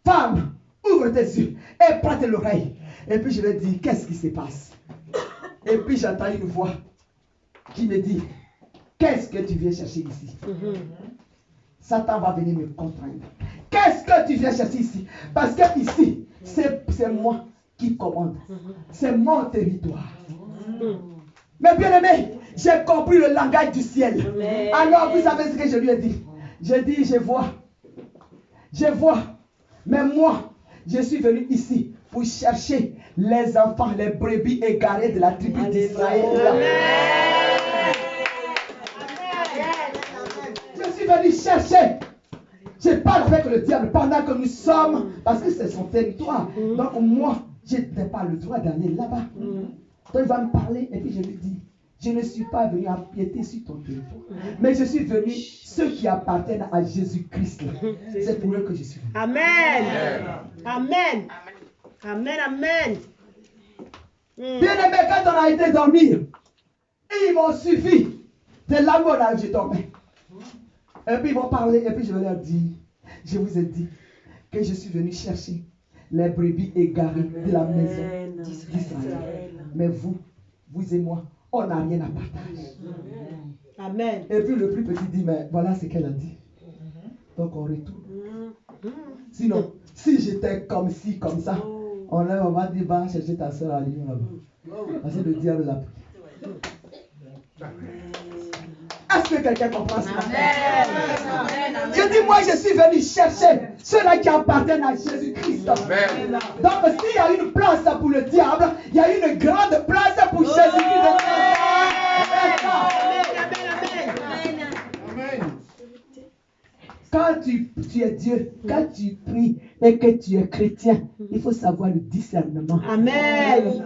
Speaker 1: Femme, ouvre tes yeux. Et prends de l'oreille. Et puis je lui dis, qu'est-ce qui se passe? Et puis j'entends une voix qui me dit, qu'est-ce que tu viens chercher ici? Satan va venir me contraindre. Qu'est-ce que tu viens chercher ici? Parce que ici, c'est moi qui commande. C'est mon territoire. Mais bien aimé, j'ai compris le langage du ciel. Alors vous savez ce que je lui ai dit? J'ai dit, je vois. Je vois. Mais moi, je suis venu ici pour chercher les enfants, les brebis égarés de la tribu d'Israël. Je suis venu chercher. Je parle avec le diable pendant que nous sommes, parce que c'est son territoire. Donc moi, je n'ai pas le droit d'aller là-bas. Donc il va me parler et puis je lui dis, je ne suis pas venu empiéter sur ton territoire. Mais je suis venu, ceux qui appartiennent à Jésus-Christ. C'est pour eux que je suis venu.
Speaker 2: Amen. Amen. Amen, amen.
Speaker 1: Bien aimé, quand on a été dormir, ils m'ont suffi de l'amour là où je dormais. Et puis ils vont parler, et puis je vais leur dire, je vous ai dit que je suis venu chercher les brebis égarées de la maison d'Israël. Mais vous et moi, on n'a rien à partager.
Speaker 2: Amen.
Speaker 1: Et puis le plus petit dit, mais voilà ce qu'elle a dit. Donc on retourne. Sinon, si j'étais comme ci, comme ça, on va dire, va chercher ta soeur à Lyon là-bas. Parce que le diable l'a pris. Est-ce que quelqu'un comprend ça? Je dis, moi je suis venu chercher ceux-là qui appartiennent à Jésus-Christ. Donc s'il y a une place pour le diable, il y a une grande place pour Jésus-Christ. Quand tu es Dieu, quand tu pries et que tu es chrétien, il faut savoir le discernement.
Speaker 2: Amen.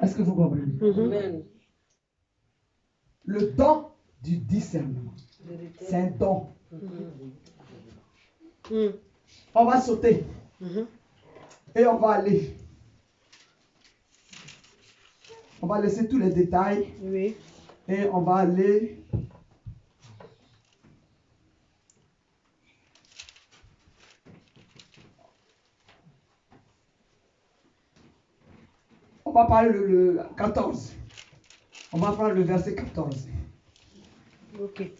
Speaker 1: Est-ce que vous comprenez? Le don du discernement. C'est un don. On va sauter. Et on va aller. On va laisser tous les détails.
Speaker 2: Oui.
Speaker 1: Et on va aller. On va parler le 14. On va prendre le verset 14.
Speaker 2: Ok.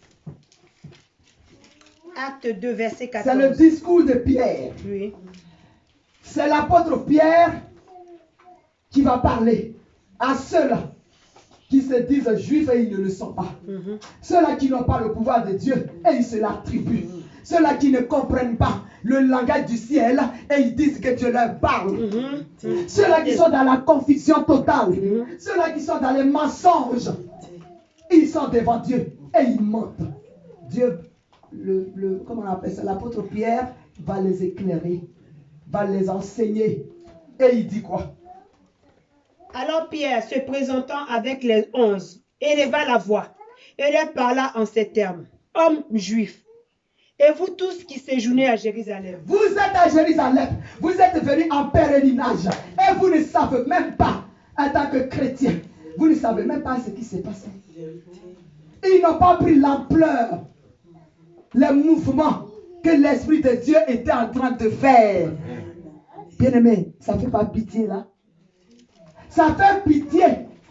Speaker 2: Acte 2, verset 14.
Speaker 1: C'est le discours de Pierre.
Speaker 2: Oui.
Speaker 1: C'est l'apôtre Pierre qui va parler à ceux-là qui se disent juifs et ils ne le sont pas. Ceux-là qui n'ont pas le pouvoir de Dieu et ils se l'attribuent. Ceux-là qui ne comprennent pas le langage du ciel et ils disent que Dieu leur parle. Ceux-là qui sont dans la confusion totale. Ceux-là qui sont dans les mensonges. Ils sont devant Dieu et ils mentent. Dieu, comment on appelle ça? L'apôtre Pierre va les éclairer, va les enseigner. Et il dit quoi?
Speaker 2: Alors Pierre, se présentant avec les 11, éleva la voix et leur parla en ces termes. Hommes juifs, Et vous tous qui séjournez à Jérusalem,
Speaker 1: Vous êtes à Jérusalem, vous êtes venus en pèlerinage et vous ne savez même pas, en tant que chrétien, vous ne savez même pas ce qui s'est passé. Ils n'ont pas pris l'ampleur, le mouvement que l'Esprit de Dieu était en train de faire. Bien-aimé, ça ne fait pas pitié là. Ça fait pitié.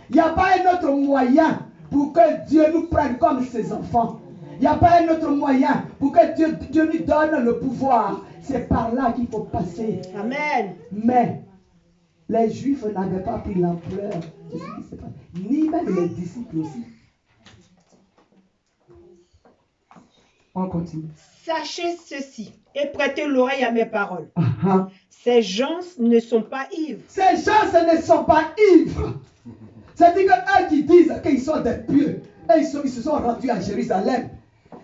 Speaker 1: Il n'y a pas un autre moyen pour que Dieu nous prenne comme ses enfants. Il n'y a pas un autre moyen pour que Dieu nous donne le pouvoir. C'est par là qu'il faut passer.
Speaker 2: Amen.
Speaker 1: Mais les Juifs n'avaient pas pris l'ampleur de ce qui s'est passé. Ni même les disciples aussi. On continue.
Speaker 2: Sachez ceci et prêtez l'oreille à mes paroles.
Speaker 1: Uh-huh.
Speaker 2: Ces gens ne sont pas ivres.
Speaker 1: Ces gens ne sont pas ivres. C'est-à-dire qu'eux qui disent qu'ils sont des pieux, et ils se sont rendus à Jérusalem.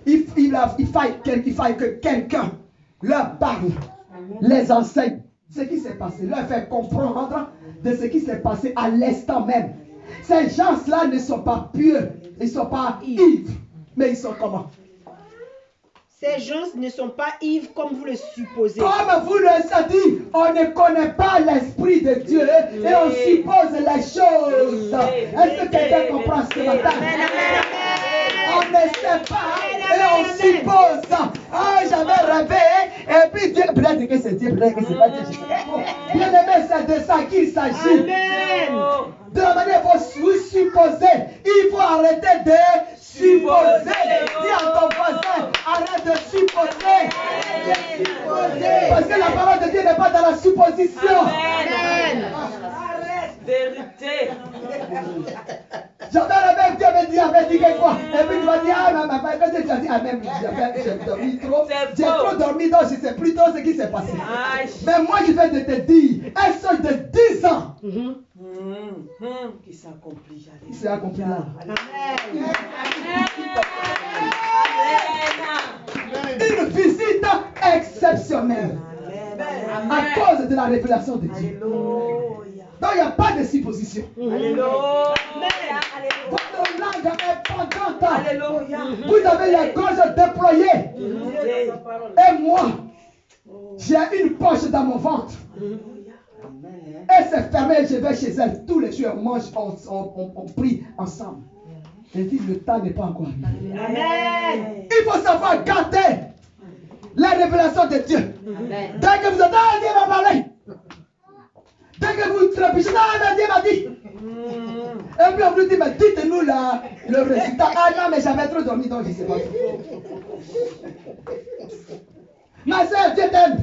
Speaker 1: Il faille que quelqu'un leur parle, les enseigne ce qui s'est passé, leur fait comprendre de ce qui s'est passé à l'instant même. Ces gens-là ne sont pas pieux, ils ne sont pas ivres, mais ils sont comment?
Speaker 2: Ces gens ne sont pas ivres comme vous le supposez.
Speaker 1: Comme vous le savez, on ne connaît pas l'Esprit de Dieu et on suppose les choses. Est-ce que quelqu'un comprend ce matin? On ne sait pas et on suppose. Ah, j'avais rêvé et puis Dieu, peut-être que c'est Dieu, peut-être que c'est pas Dieu. Bien aimé, c'est de ça qu'il s'agit.
Speaker 2: Amen.
Speaker 1: De la manière dont vous supposez, il faut arrêter de supposer. Dis à ton voisin, arrête de supposer. Parce que la parole de Dieu n'est pas dans la supposition.
Speaker 2: Amen.
Speaker 4: Vérité.
Speaker 1: J'avais rêvé, Dieu avait dit que quoi? Et puis tu vas dire, ah, mais quand tu as dit, ah, même, j'ai dormi trop. J'ai trop dormi, donc je ne sais plus trop ce qui s'est passé. Mais moi, je vais te dire, un seul de 10 ans.
Speaker 4: Qui s'accomplit.
Speaker 1: Il s'est accompli là. Une visite exceptionnelle. À cause de la révélation de Dieu. Donc il n'y a pas de supposition.
Speaker 4: Alléluia.
Speaker 1: Votre langue est pendante. Vous avez la gorge déployée. Et moi, j'ai une poche dans mon ventre. Elle s'est fermée, je vais chez elle. Tous les jours, on mange, on prie ensemble. Elle dit, le temps n'est pas encore arrivé.
Speaker 2: Amen.
Speaker 1: Il faut savoir garder la révélation de Dieu. Dès que vous entendez, Dieu va parler. Dès que vous trébuchez, Dieu m'a dit. Et puis on vous dit, mais dites-nous le résultat. Ah non, mais j'avais trop dormi, donc je ne sais pas. Ma soeur, Dieu t'aime.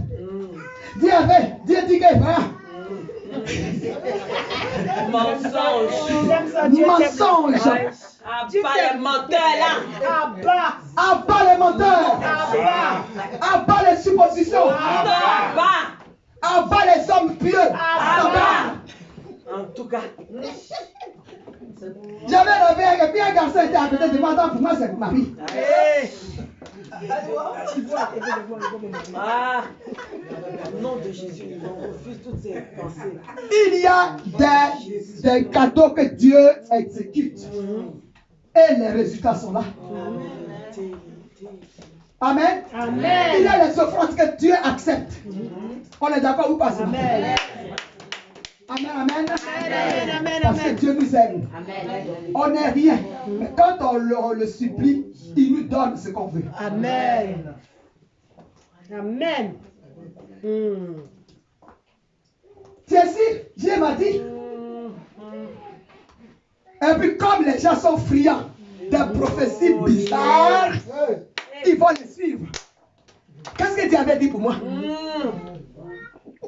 Speaker 1: Dieu dit que voilà. Mensonge.
Speaker 4: Abat les menteurs là.
Speaker 1: Abat les menteurs. Abat les suppositions. Abat les hommes pieux.
Speaker 4: En tout cas.
Speaker 1: J'avais rêvé et puis un garçon était à côté de moi. Pour moi, c'est Marie.
Speaker 4: Au nom de Jésus, on refuse toutes ces pensées.
Speaker 1: Il y a des cadeaux que Dieu exécute. Et les résultats sont là. Amen.
Speaker 2: Amen.
Speaker 1: Il y a les offrandes que Dieu accepte. On est d'accord ou pas?
Speaker 2: Amen.
Speaker 1: Amen, amen.
Speaker 2: Amen.
Speaker 1: Parce que Dieu nous aime. On n'est rien. Mais quand on le supplie, il nous donne ce qu'on veut.
Speaker 2: Amen. Amen.
Speaker 1: Tiens, si Dieu m'a dit. Et puis comme les gens sont friands des prophéties bizarres, ils vont les suivre. Qu'est-ce que Dieu avait dit pour moi?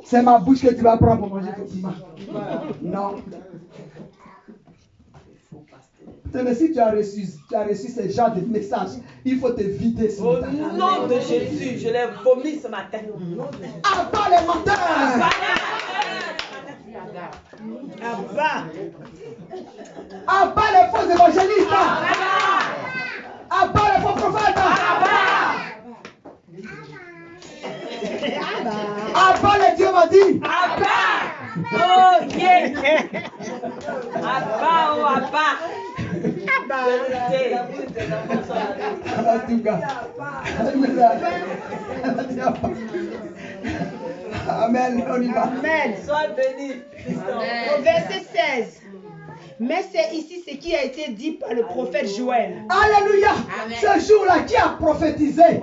Speaker 1: C'est ma bouche que tu vas prendre pour manger ton piment. Non. Mais si tu as reçu ce genre de message, il faut te vider ce matin.
Speaker 4: Au nom de Jésus, je l'ai vomi ce matin.
Speaker 1: Abat les menteurs. Abat les faux évangélistes. Abat les faux prophètes. Abat les dieux m'a dit.
Speaker 4: Oh yeah. Abba, oh Abba.
Speaker 1: En tout cas. Amen, on y va.
Speaker 2: Amen.
Speaker 4: Sois béni.
Speaker 2: Au verset 16. Mais c'est ici ce qui a été dit par le prophète Joël.
Speaker 1: Alléluia. Ce jour-là, qui a prophétisé?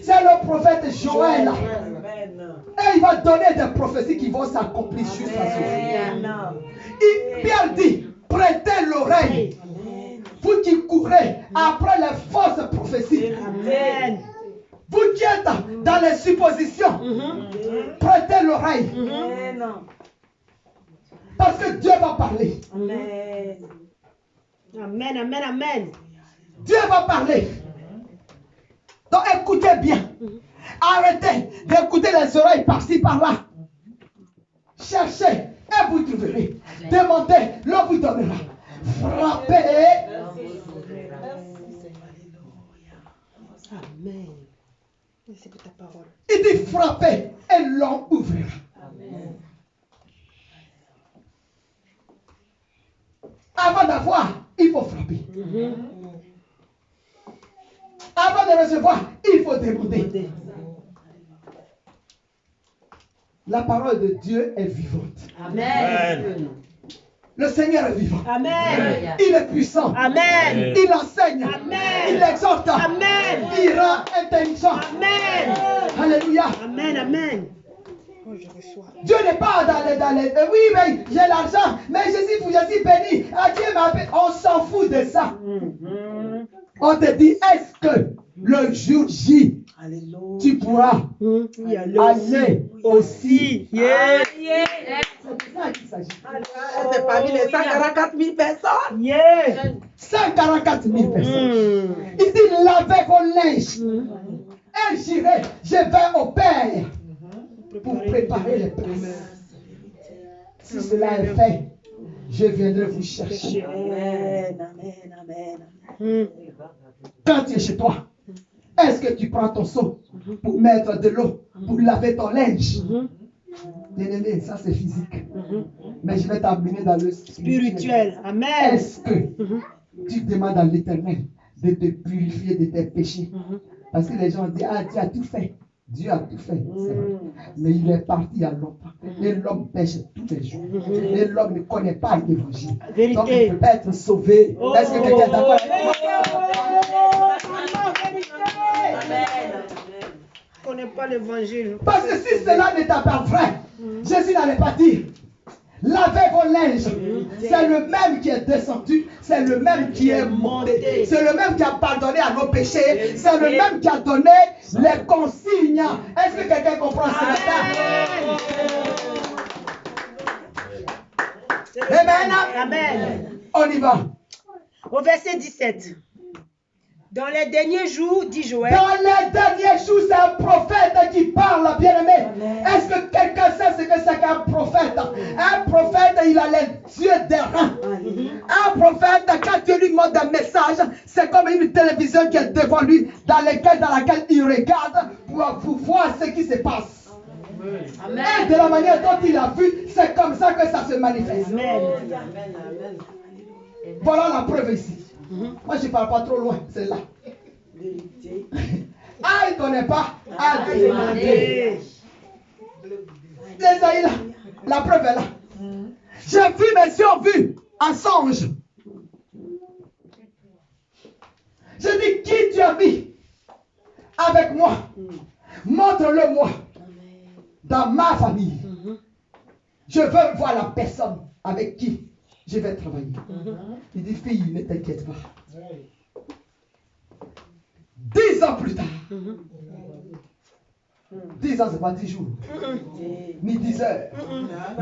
Speaker 1: C'est le prophète Joël. Et il va donner des prophéties qui vont s'accomplir juste à ce jour. Pierre dit, prêtez l'oreille. Vous qui courez après les fausses prophéties.
Speaker 2: Amen.
Speaker 1: Vous qui êtes dans les suppositions, prêtez l'oreille. Parce que Dieu va parler.
Speaker 2: Amen, amen, amen.
Speaker 1: Dieu va parler. Donc écoutez bien. Arrêtez d'écouter les oreilles par-ci, par-là. Cherchez et vous trouverez. Demandez, l'on vous donnera. Frappez.
Speaker 2: Amen. C'est pour ta parole.
Speaker 1: Il dit frappez et l'on ouvrira. Avant d'avoir, il faut frapper. Avant de recevoir, il faut demander. La parole de Dieu est vivante.
Speaker 2: Amen.
Speaker 1: Le Seigneur est vivant.
Speaker 2: Amen.
Speaker 1: Il est puissant.
Speaker 2: Amen.
Speaker 1: Il enseigne.
Speaker 2: Amen.
Speaker 1: Il exhorte.
Speaker 2: Amen.
Speaker 1: Il rend intelligent.
Speaker 2: Amen.
Speaker 1: Alléluia.
Speaker 2: Amen, amen. Oh, je reçois.
Speaker 1: Dieu n'est pas dans les oui, mais j'ai l'argent, mais je suis béni. Ah, Dieu m'a appelé. On s'en fout de ça. On te dit, est-ce que le jour J, tu pourras aller aussi?
Speaker 2: Yeah.
Speaker 1: C'est ça qu'il s'agit.
Speaker 4: C'est parmi les 144 000 personnes.
Speaker 2: Yeah.
Speaker 1: 144 000 personnes. Il dit, lavez vos linges. Et j'irai, je vais au Père pour préparer les places. Si cela est fait, je viendrai vous chercher.
Speaker 4: Amen, amen, amen.
Speaker 1: Quand tu es chez toi, est-ce que tu prends ton seau pour mettre de l'eau, pour laver ton linge? Bien-aimé, ça c'est physique. Mais je vais t'amener dans le spirituel.
Speaker 2: Amen.
Speaker 1: Est-ce que tu demandes à l'Éternel de te purifier de tes péchés? Parce que les gens disent, ah, tu as tout fait. Dieu a tout fait. Mais il est parti il y a longtemps. Et l'homme pêche tous les jours. Et l'homme ne connaît pas l'évangile. Donc il peut être sauvé. Est-ce que quelqu'un est d'accord avec moi?
Speaker 2: On ne connaît pas l'évangile.
Speaker 1: Parce que si cela n'était pas vrai, Jésus n'allait pas dire, lavez vos linges. C'est le même qui est descendu, c'est le même qui est monté, c'est le même qui a pardonné à nos péchés, c'est le même qui a donné les consignes. Est-ce que quelqu'un comprend ce matin? Amen.
Speaker 2: Amen.
Speaker 1: On y va.
Speaker 2: Au verset 17. Dans les derniers jours, dit Joël.
Speaker 1: Dans les derniers jours, c'est un prophète qui parle, bien-aimé. Est-ce que quelqu'un sait ce que c'est qu'un prophète? Un prophète, il a les yeux des reins. Un prophète, quand Dieu lui montre un message, c'est comme une télévision qui est devant lui, dans laquelle il regarde pour voir ce qui se passe. Et de la manière dont il a vu, c'est comme ça que ça se manifeste.
Speaker 2: Amen.
Speaker 1: Voilà la preuve ici. Moi, je ne parle pas trop loin, c'est là. Ah, il ne connaît pas. Ah, demander. Les là, la preuve est là. J'ai vu, mes yeux ont vu un songe. Je dis, qui tu as mis avec moi? Montre-le-moi. Dans ma famille. Je veux voir la personne avec qui je vais travailler. Il dit, fille, ne t'inquiète pas. 10 ans plus tard. 10 ans, c'est pas 10 jours. Ni 10 heures.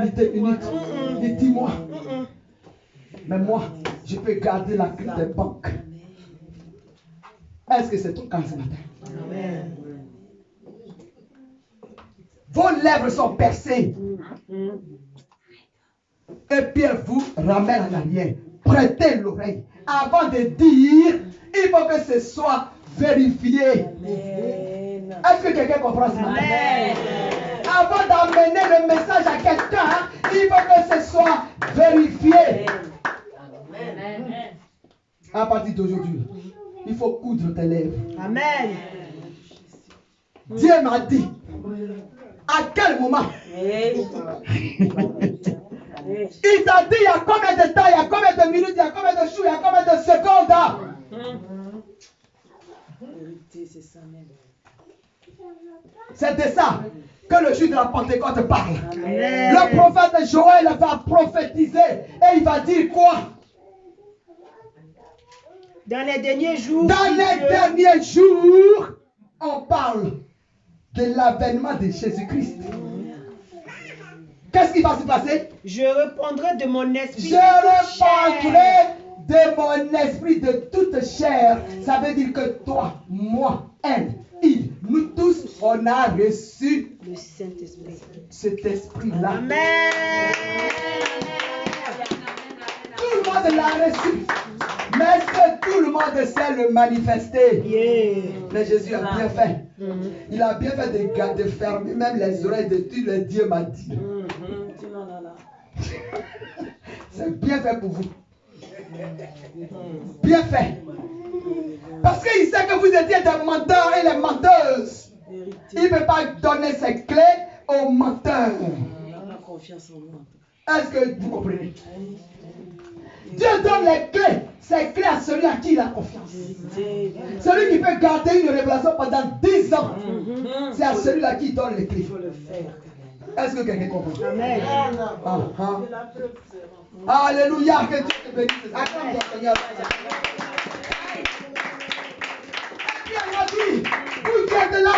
Speaker 1: Ni 2 minutes. Ni 10 mois. Mais moi, je peux garder la clé des banques. Est-ce que c'est ton cas ce matin?
Speaker 2: Amen.
Speaker 1: Vos lèvres sont percées. Et Pierre vous ramène en arrière. Prêtez l'oreille. Avant de dire, il faut que ce soit vérifié. Est-ce que quelqu'un comprend ça? Avant d'amener le message à quelqu'un, il faut que ce soit vérifié. À partir d'aujourd'hui, il faut coudre tes lèvres.
Speaker 2: Amen.
Speaker 1: Dieu m'a dit. À quel moment? Il t'a dit il y a combien de temps, il y a combien de minutes, il y a combien de jours, il y a combien de secondes. C'est de ça que le jour de la Pentecôte parle.
Speaker 2: Amen.
Speaker 1: Le prophète Joël va prophétiser et il va dire quoi?
Speaker 2: Dans les derniers jours,
Speaker 1: Dans les derniers jours, on parle de l'avènement de Jésus-Christ. Qu'est-ce qui va se passer?
Speaker 2: je répondrai de mon esprit.
Speaker 1: Je répandrai de mon esprit de toute chair. Ça veut dire que toi, moi, elle, il, nous tous, on a reçu
Speaker 2: Le Saint-Esprit.
Speaker 1: cet esprit-là.
Speaker 2: Amen.
Speaker 1: Tout le monde l'a reçu. Mais est-ce que tout le monde sait le manifester?
Speaker 2: Yeah.
Speaker 1: Mais Jésus a bien fait. Il a bien fait de fermer même les oreilles de tout le Dieu m'a dit. C'est bien fait pour vous. Bien fait. Parce qu'il sait que vous étiez des menteurs et les menteuses. Il ne peut pas donner ses clés aux menteurs. Est-ce que vous comprenez? Dieu donne les clés, ses clés à celui à qui il a confiance. Celui qui peut garder une révélation pendant 10 ans, c'est à celui-là qui donne les clés. Est-ce que quelqu'un comprend?
Speaker 2: Amen.
Speaker 1: Alléluia, que Dieu te bénisse. Acclame ton Seigneur. Dieu m'a dit, vous qui êtes là,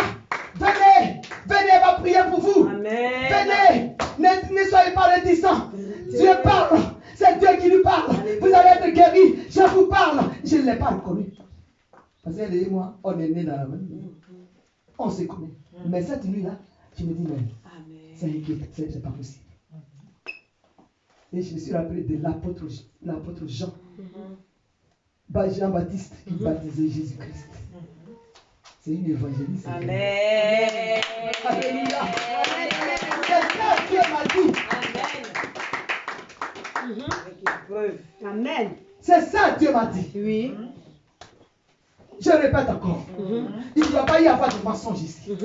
Speaker 1: venez, venez, elle va prier pour vous. Venez, ne soyez pas réticents. Dieu parle. C'est Dieu qui lui parle. Vous allez être guéris. Je vous parle. Je ne l'ai pas reconnu. Parce qu'elle et moi, on est nés dans la même nuit. On se connaît. Mais cette nuit-là, je me dis, mais c'est inquiétant, c'est pas possible. Et je me suis rappelé de l'apôtre Jean. Jean-Baptiste qui baptisait Jésus-Christ. C'est une évangéliste.
Speaker 5: Amen.
Speaker 1: Alléluia. C'est ça que Dieu m'a dit.
Speaker 2: Amen.
Speaker 1: C'est ça que Dieu m'a dit.
Speaker 2: Oui.
Speaker 1: Je répète encore. Il ne doit pas y avoir de mensonge ici.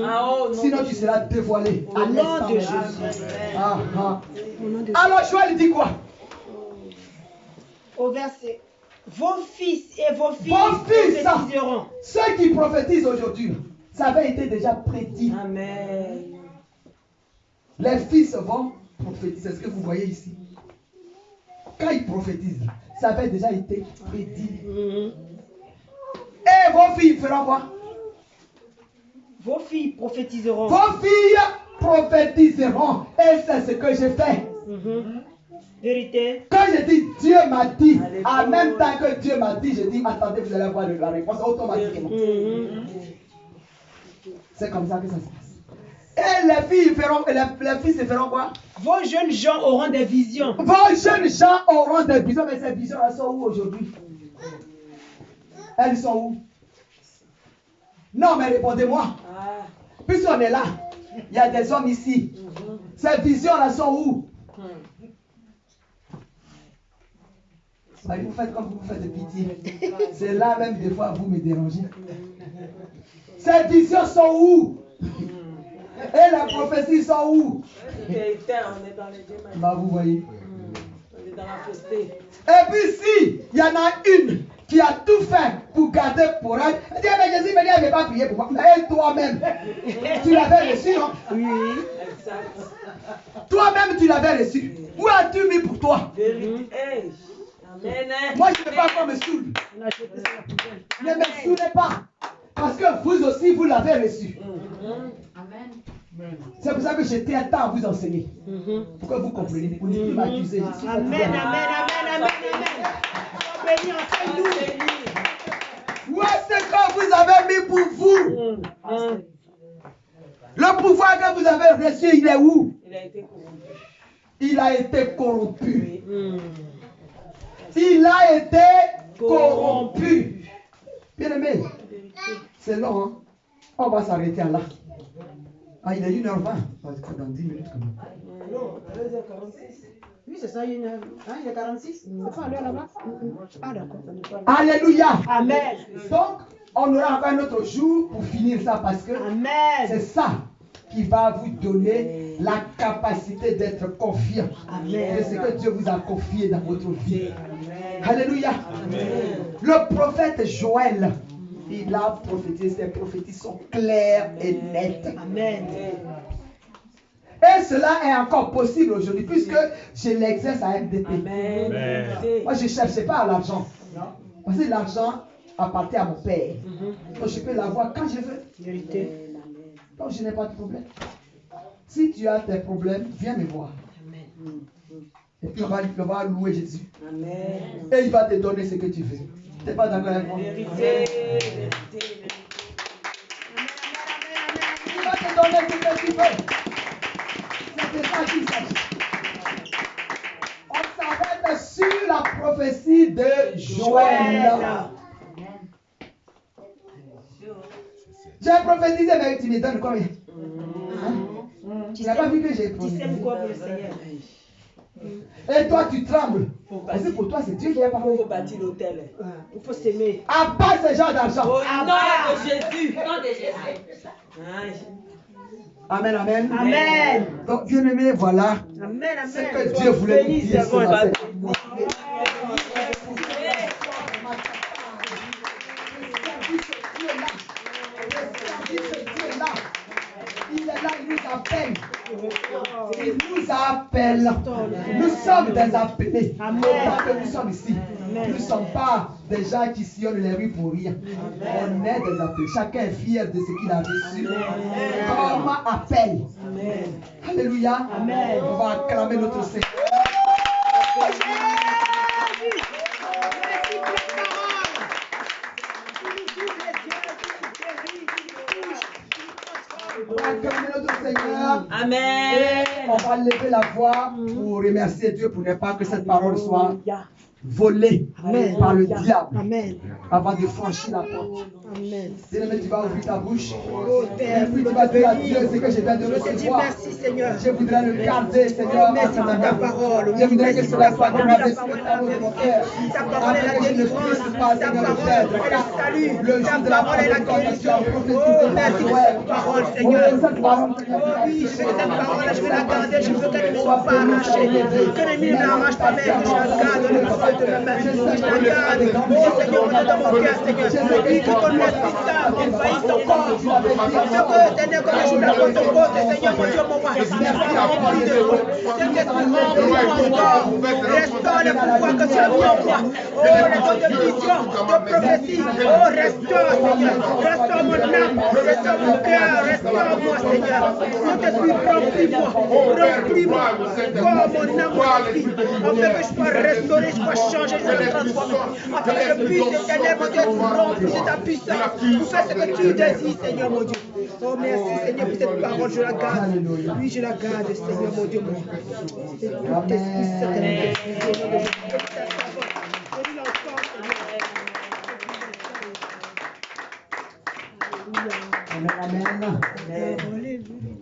Speaker 1: Sinon tu seras dévoilé.
Speaker 2: Au nom de Jésus.
Speaker 1: Alors Joël dit quoi?
Speaker 2: Au verset. Vos fils et vos filles
Speaker 1: prophétiseront. Ceux qui prophétisent aujourd'hui, ça avait été déjà prédit.
Speaker 5: Amen.
Speaker 1: Les fils vont prophétiser. C'est ce que vous voyez ici. Quand ils prophétisent, ça avait déjà été prédit. Et vos filles feront quoi?
Speaker 2: Vos filles prophétiseront.
Speaker 1: Vos filles prophétiseront. Et c'est ce que j'ai fait.
Speaker 2: Vérité.
Speaker 1: Quand je dis Dieu m'a dit, en même temps que Dieu m'a dit, je dis attendez, vous allez avoir la réponse automatiquement. C'est comme ça que ça se passe. Et les filles feront, les fils se feront quoi?
Speaker 2: Vos jeunes gens auront des visions.
Speaker 1: Vos jeunes gens auront des visions, mais ces visions elles sont où aujourd'hui? Elles sont où? Non, mais répondez-moi. Puisqu'on est là, il y a des hommes ici. Ces visions elles sont où? Vous faites comme vous faites de pitié. C'est là même des fois vous me dérangez. Ces visions sont où? Et les prophéties sont où? Bah vous voyez. Et puis si il y en a une qui a tout fait pour garder pour elle, elle dit mais Jésus me dit elle ne veut pas prier pour moi. Mais toi-même, tu l'avais reçu, non?
Speaker 2: Oui.
Speaker 1: Toi-même tu l'avais reçu. Où as-tu mis pour toi? Moi je ne veux pas qu'on me saoule. Ne me saoulez pas. Parce que vous aussi vous l'avez reçu. C'est pour ça que j'étais un temps à vous enseigner. Pour que vous compreniez. Pour ne plus m'accuser.
Speaker 2: Amen, amen, amen, amen. Béni, enseigne-nous.
Speaker 1: Où est-ce que vous avez mis pour vous? Le pouvoir que vous avez reçu, il est où? Il a été corrompu. Il a été corrompu. Bien aimé, c'est long, hein? On va s'arrêter là. Ah, il est 1h20. Dans 10 minutes quand même.
Speaker 4: Non, 13h46.
Speaker 2: Oui, c'est ça, il est 46. C'est pas l'heure là-bas. Ah, d'accord.
Speaker 1: Alléluia.
Speaker 2: Amen.
Speaker 1: Donc, on aura encore un autre jour pour finir ça parce que c'est
Speaker 2: Amen.
Speaker 1: ça qui va vous donner la capacité d'être confiant
Speaker 2: Amen.
Speaker 1: de ce que Dieu vous a confié dans votre vie.
Speaker 2: Amen.
Speaker 1: Alléluia. Le prophète Joël, il a prophétisé, ses prophéties sont claires et nettes.
Speaker 2: Amen.
Speaker 1: Et cela est encore possible aujourd'hui puisque je l'exerce à MDP.
Speaker 5: Amen.
Speaker 1: Moi, je ne cherchais pas à l'argent. Parce que l'argent appartient à mon père. Donc, je peux l'avoir quand je veux.
Speaker 2: Vérité.
Speaker 1: Donc, je n'ai pas de problème. Si tu as tes problèmes, viens me voir.
Speaker 2: Amen.
Speaker 1: Et puis, on va louer Jésus.
Speaker 2: Amen.
Speaker 1: Et il va te donner ce que tu veux. Tu n'es pas d'accord avec moi?
Speaker 2: Vérité.
Speaker 1: Il va te donner ce que tu veux. C'est de ça qu'il s'agit. On s'arrête sur la prophétie de Joël. J'ai prophétisé, mais tu me donnes combien? Tu n'as pas vu que j'ai
Speaker 2: Tu
Speaker 1: prophétisé?
Speaker 2: sais quoi pour le Seigneur?
Speaker 1: Et toi, tu trembles. Parce que pour toi, c'est Dieu qui a parlé.
Speaker 5: Il faut bâtir l'hôtel.
Speaker 2: Il faut s'aimer.
Speaker 1: À part ce genre d'argent.
Speaker 5: Au nom de Jésus. Au nom de Jésus.
Speaker 1: Amen, amen.
Speaker 2: Amen.
Speaker 1: Donc, bien-aimé, voilà
Speaker 2: Amen.
Speaker 1: ce
Speaker 2: Amen.
Speaker 1: que Dieu voulait nous dire ce matin. Il est là, il nous appelle. Il nous appelle. Nous sommes des appelés.
Speaker 2: Amen.
Speaker 1: Tant que nous sommes ici, nous ne sommes pas des gens qui sillonnent les rues pour rien. On est des appelés. Chacun est fier de ce qu'il a reçu comme appel. Alléluia.
Speaker 2: Amen.
Speaker 1: On va acclamer notre Seigneur. On va acclamer notre Seigneur.
Speaker 5: Amen.
Speaker 1: On va lever la voix pour remercier Dieu pour ne pas que cette parole soit volée
Speaker 2: Amen.
Speaker 1: par le diable
Speaker 2: Amen.
Speaker 1: avant de franchir la porte.
Speaker 2: Amen.
Speaker 1: Bien-aimé, tu vas ouvrir ta bouche.
Speaker 2: Oh
Speaker 1: Et
Speaker 2: Père,
Speaker 1: puis tu vas dire à Dieu ce que je viens de
Speaker 2: je te dis
Speaker 1: recevoir.
Speaker 2: merci Seigneur.
Speaker 1: Je voudrais le garder, Seigneur.
Speaker 2: Merci pour ta parole.
Speaker 1: Je voudrais que
Speaker 2: Merci
Speaker 1: cela
Speaker 2: pour
Speaker 1: soit
Speaker 2: ta
Speaker 1: gravé
Speaker 2: parole.
Speaker 1: sur le tableau de mon cœur.
Speaker 2: Ta parole est la
Speaker 1: Afin que je ne
Speaker 2: délivrance.
Speaker 1: puisse pas,
Speaker 2: Ta
Speaker 1: Seigneur, le
Speaker 2: parole
Speaker 1: perdre.
Speaker 2: est le salut.
Speaker 1: Le jour
Speaker 2: Ta
Speaker 1: de la
Speaker 2: parole est la guérison. Oh, merci pour cette parole, Seigneur.
Speaker 1: cette parole,
Speaker 2: Oh oui, je veux cette parole, je veux la garder. Je veux qu'elle ne soit pas arrachée. Que l'ennemi ne l'arrache pas, mais que je la garde dans le feu de ma main. Que je la garde. Oh Seigneur, on est dans mon cœur, Seigneur. Oui, que ton esprit saint envahisse ton corps. Ce que, Seigneur, quand je la porte au côté, Seigneur, mon Dieu, mon roi, il soit rempli de toi. Saint-Esprit, remplis mon corps. Restaure le pouvoir que tu as mis en moi. Oh, les dons de vision, de prophétie. Oh, restaure, Seigneur. Restaure mon âme. Restaure mon cœur. Restaure-moi, Seigneur. Saint-Esprit, remplis-moi. Remplis-moi. Corps, mon âme, mon esprit. Afin que je sois restauré, je sois changé, je sois transformé. Afin que je puisse, éternel, mon Dieu, être rempli de ta puissance. Pour faire ce que tu désires, Seigneur, mon Dieu. Oh, merci, Seigneur, pour cette parole. Je la garde. Oui, je la garde, Seigneur, mon Dieu, mon Dieu. Esprit Saint,
Speaker 1: Amen, amen.
Speaker 2: Alléluia.